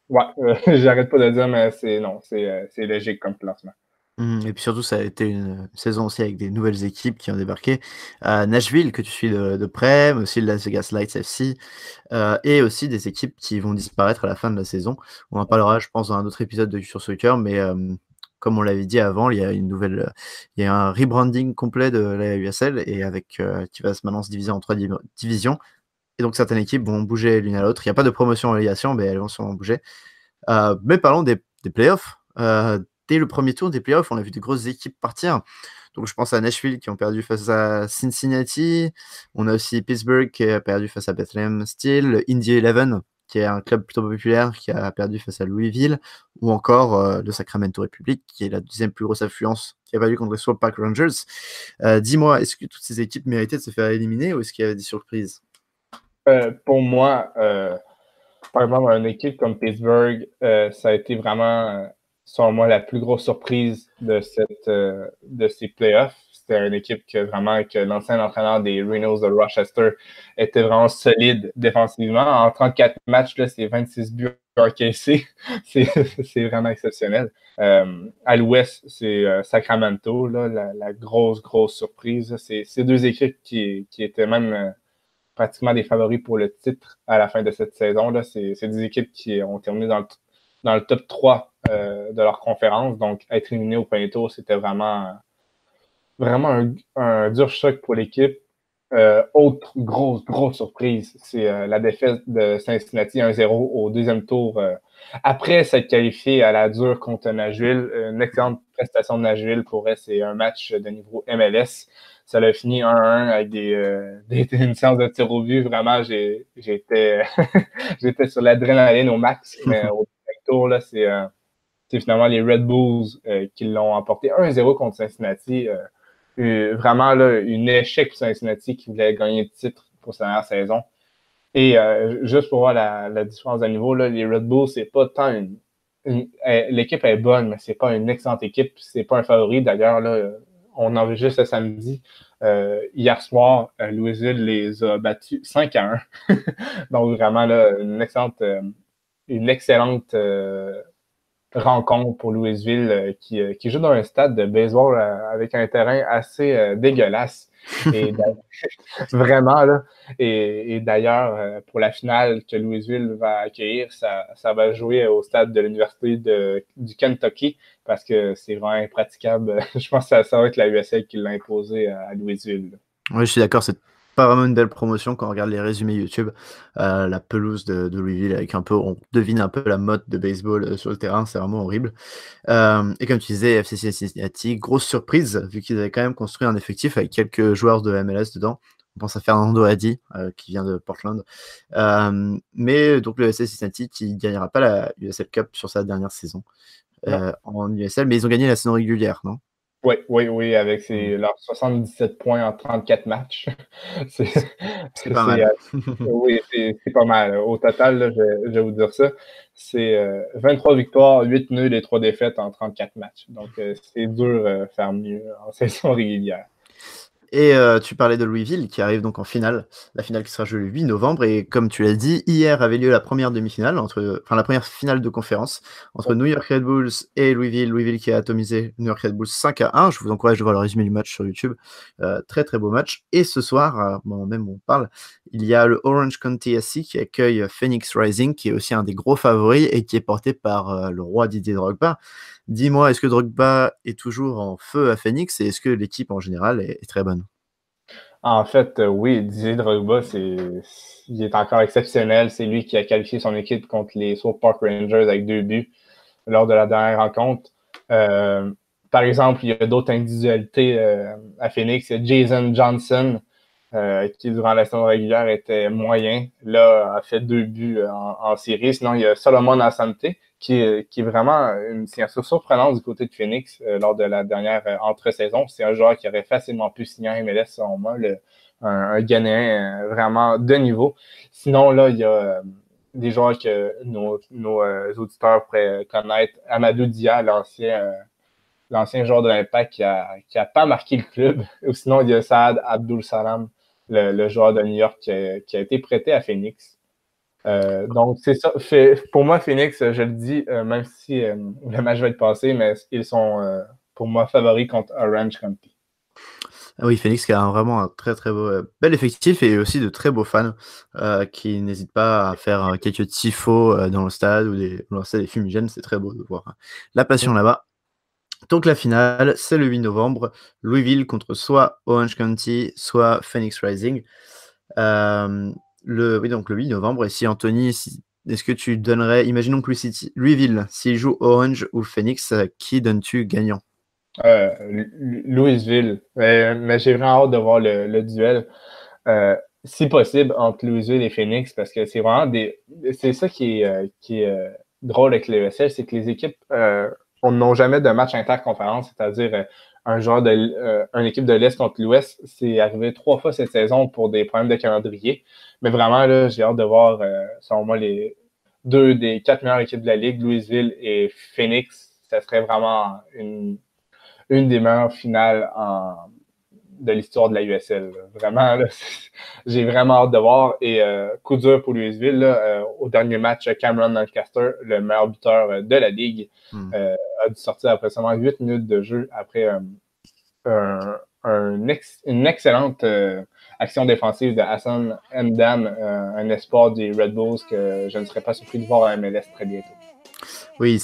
Ouais, j'arrête pas de dire, mais c'est logique comme classement. Et puis surtout, ça a été une saison aussi avec des nouvelles équipes qui ont débarqué. Nashville, que tu suis de près, mais aussi le Las Vegas Lights FC, et aussi des équipes qui vont disparaître à la fin de la saison. On en parlera, je pense, dans un autre épisode de Sur Soccer, mais comme on l'avait dit avant, il y a un rebranding complet de la USL et qui va maintenant se diviser en 3 divisions. Et donc certaines équipes vont bouger l'une à l'autre. Il n'y a pas de promotion en relégation, mais elles vont sûrement bouger. Mais parlons des playoffs. Dès le premier tour des playoffs, on a vu de grosses équipes partir. Donc je pense à Nashville qui ont perdu face à Cincinnati. On a aussi Pittsburgh qui a perdu face à Bethlehem Steel. Indy 11 qui est un club plutôt populaire qui a perdu face à Louisville. Ou encore le Sacramento Republic qui est la deuxième plus grosse affluence qui a perdu contre les Swamp Park Rangers. Dis-moi, est-ce que toutes ces équipes méritaient de se faire éliminer ou est-ce qu'il y avait des surprises? Pour moi, par exemple, une équipe comme Pittsburgh, ça a été vraiment, selon moi, la plus grosse surprise de ces playoffs. C'était une équipe que l'ancien entraîneur des Rhinos de Rochester était vraiment solide défensivement. En 34 matchs, là, c'est 26 buts encaissés. C'est vraiment exceptionnel. À l'Ouest, c'est Sacramento, là, la grosse surprise. C'est deux équipes qui étaient même pratiquement des favoris pour le titre à la fin de cette saison-là. C'est des équipes qui ont terminé dans le top 3 de leur conférence. Donc, être éliminé au premier tour, c'était vraiment un dur choc pour l'équipe. Autre grosse surprise, c'est la défaite de Cincinnati 1-0 au deuxième tour. Après s'être qualifié à la dure contre Nashville, une excellente prestation de Nashville pour elle, c'est un match de niveau MLS. Ça a fini 1-1 avec une séance de tir au but. Vraiment, j'étais sur l'adrénaline au max. Mais au deuxième tour, là, c'est finalement les Red Bulls qui l'ont emporté 1-0 contre Cincinnati. Vraiment, là, un échec pour Cincinnati qui voulait gagner le titre pour sa dernière saison. Et juste pour voir la différence de niveau, là, les Red Bulls, c'est pas tant l'équipe est bonne, mais c'est pas une excellente équipe. C'est pas un favori. D'ailleurs, là, on enregistre ce samedi. Hier soir, Louisville les a battus 5-1. Donc, vraiment, là, une excellente rencontre pour Louisville qui joue dans un stade de baseball avec un terrain assez dégueulasse. Et vraiment, là. Et d'ailleurs, pour la finale que Louisville va accueillir, ça va jouer au stade de l'Université du Kentucky parce que c'est vraiment impraticable. Je pense que ça va être la USL qui l'a imposé à Louisville. Oui, je suis d'accord, c'est pas vraiment une belle promotion quand on regarde les résumés YouTube. La pelouse de Louisville avec on devine un peu la mode de baseball sur le terrain, c'est vraiment horrible. Et comme tu disais, FC Cincinnati, grosse surprise vu qu'ils avaient quand même construit un effectif avec quelques joueurs de MLS dedans. On pense à Fernando Adi qui vient de Portland. Mais donc le FC Cincinnati qui gagnera pas la USL Cup sur sa dernière saison en USL, mais ils ont gagné la saison régulière, non? Oui, avec leurs 77 points en 34 matchs. C'est pas mal. Oui, c'est pas mal. Au total, là, je vais vous dire ça, c'est 23 victoires, 8 nuls et 3 défaites en 34 matchs. Donc, c'est dur faire mieux en saison régulière. Et tu parlais de Louisville qui arrive donc en finale, la finale qui sera jouée le 8 novembre. Et comme tu l'as dit, hier avait lieu la première demi-finale, la première finale de conférence entre New York Red Bulls et Louisville. Louisville qui a atomisé New York Red Bulls 5-1. Je vous encourage de voir le résumé du match sur YouTube. Très très beau match. Et ce soir, même on parle, il y a le Orange County SC qui accueille Phoenix Rising, qui est aussi un des gros favoris et qui est porté par le roi Didier Drogba. Dis-moi, est-ce que Drogba est toujours en feu à Phoenix et est-ce que l'équipe en général est très bonne? En fait, oui, Didier Drogba, il est encore exceptionnel. C'est lui qui a qualifié son équipe contre les Swope Park Rangers avec 2 buts lors de la dernière rencontre. Par exemple, il y a d'autres individualités à Phoenix. Il y a Jason Johnson, qui durant la saison régulière était moyen. Là, a fait 2 buts en série. Sinon, il y a Solomon Asante, qui est vraiment une signature surprenante du côté de Phoenix lors de la dernière entre-saison. C'est un joueur qui aurait facilement pu signer en MLS, selon moi, un Ghanéen vraiment de niveau. Sinon, là, il y a des joueurs que nos auditeurs pourraient connaître. Amadou Dia, l'ancien joueur de l'Impact qui a pas marqué le club. Ou sinon, il y a Saad Abdul Salam, le joueur de New York qui a été prêté à Phoenix. Donc, c'est ça. Pour moi, Phoenix, je le dis, même si le match va être passé, mais ils sont, pour moi, favoris contre Orange County. Ah oui, Phoenix qui a vraiment un très très bel effectif et aussi de très beaux fans qui n'hésitent pas à faire quelques tifos dans le stade ou lancer des fumigènes. C'est très beau de voir la passion là-bas. Donc la finale, c'est le 8 novembre. Louisville contre soit Orange County, soit Phoenix Rising. Donc le 8 novembre. Et si Anthony, est-ce que tu donnerais, imaginons que Louisville, s'il joue Orange ou Phoenix, qui donnes-tu gagnant? Louisville. Mais j'ai vraiment hâte de voir le duel. Si possible, entre Louisville et Phoenix, parce que c'est vraiment c'est ça qui est drôle avec l'USL, c'est que les équipes n'ont jamais de match interconférence, c'est-à-dire une équipe de l'Est contre l'Ouest. C'est arrivé 3 fois cette saison pour des problèmes de calendrier. Mais vraiment, là, j'ai hâte de voir, selon moi, les 2 des 4 meilleures équipes de la Ligue, Louisville et Phoenix. Ça serait vraiment une des meilleures finales de l'histoire de la USL. Vraiment, là, j'ai vraiment hâte de voir. Et coup dur pour Louisville, là, au dernier match, Cameron Lancaster, le meilleur buteur de la Ligue, a dû sortir après seulement 8 minutes de jeu après une excellente action défensive de Hassan Mdam, un espoir des Red Bulls que je ne serais pas surpris de voir à MLS très bientôt. Oui,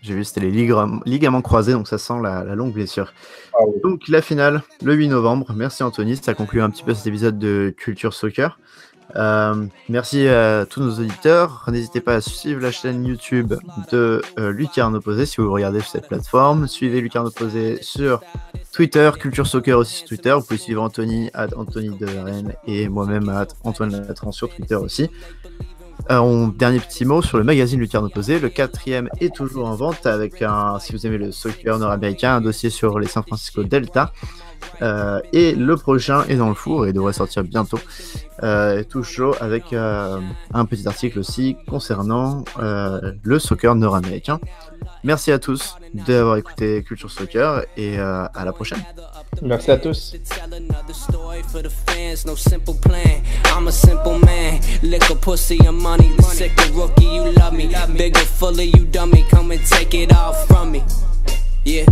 j'ai vu, c'était les ligaments croisés, donc ça sent la longue blessure. Ah oui. Donc la finale, le 8 novembre. Merci Anthony, ça conclut un petit peu cet épisode de Culture Soccer. Merci à tous nos auditeurs. N'hésitez pas à suivre la chaîne YouTube de Lucarne Opposé si vous le regardez sur cette plateforme. Suivez Lucarne Opposé sur Twitter, Culture Soccer aussi sur Twitter. Vous pouvez suivre Anthony @AnthonyDeLarenne et moi-même @Antoine Latran sur Twitter aussi. Dernier petit mot sur le magazine Lucarne Opposé. Le 4e est toujours en vente avec si vous aimez le soccer nord-américain, un dossier sur les San Francisco Delta. Et le prochain est dans le four et devrait sortir bientôt, tout chaud, avec un petit article aussi concernant le soccer nord-américain. Merci à tous d'avoir écouté Culture Soccer et à la prochaine. Merci à tous. No simple plan. I'm a simple man. Liquor, pussy, and money. The sick rookie, you love me. Bigger, fuller, you dummy. Come and take it all from me. Yeah.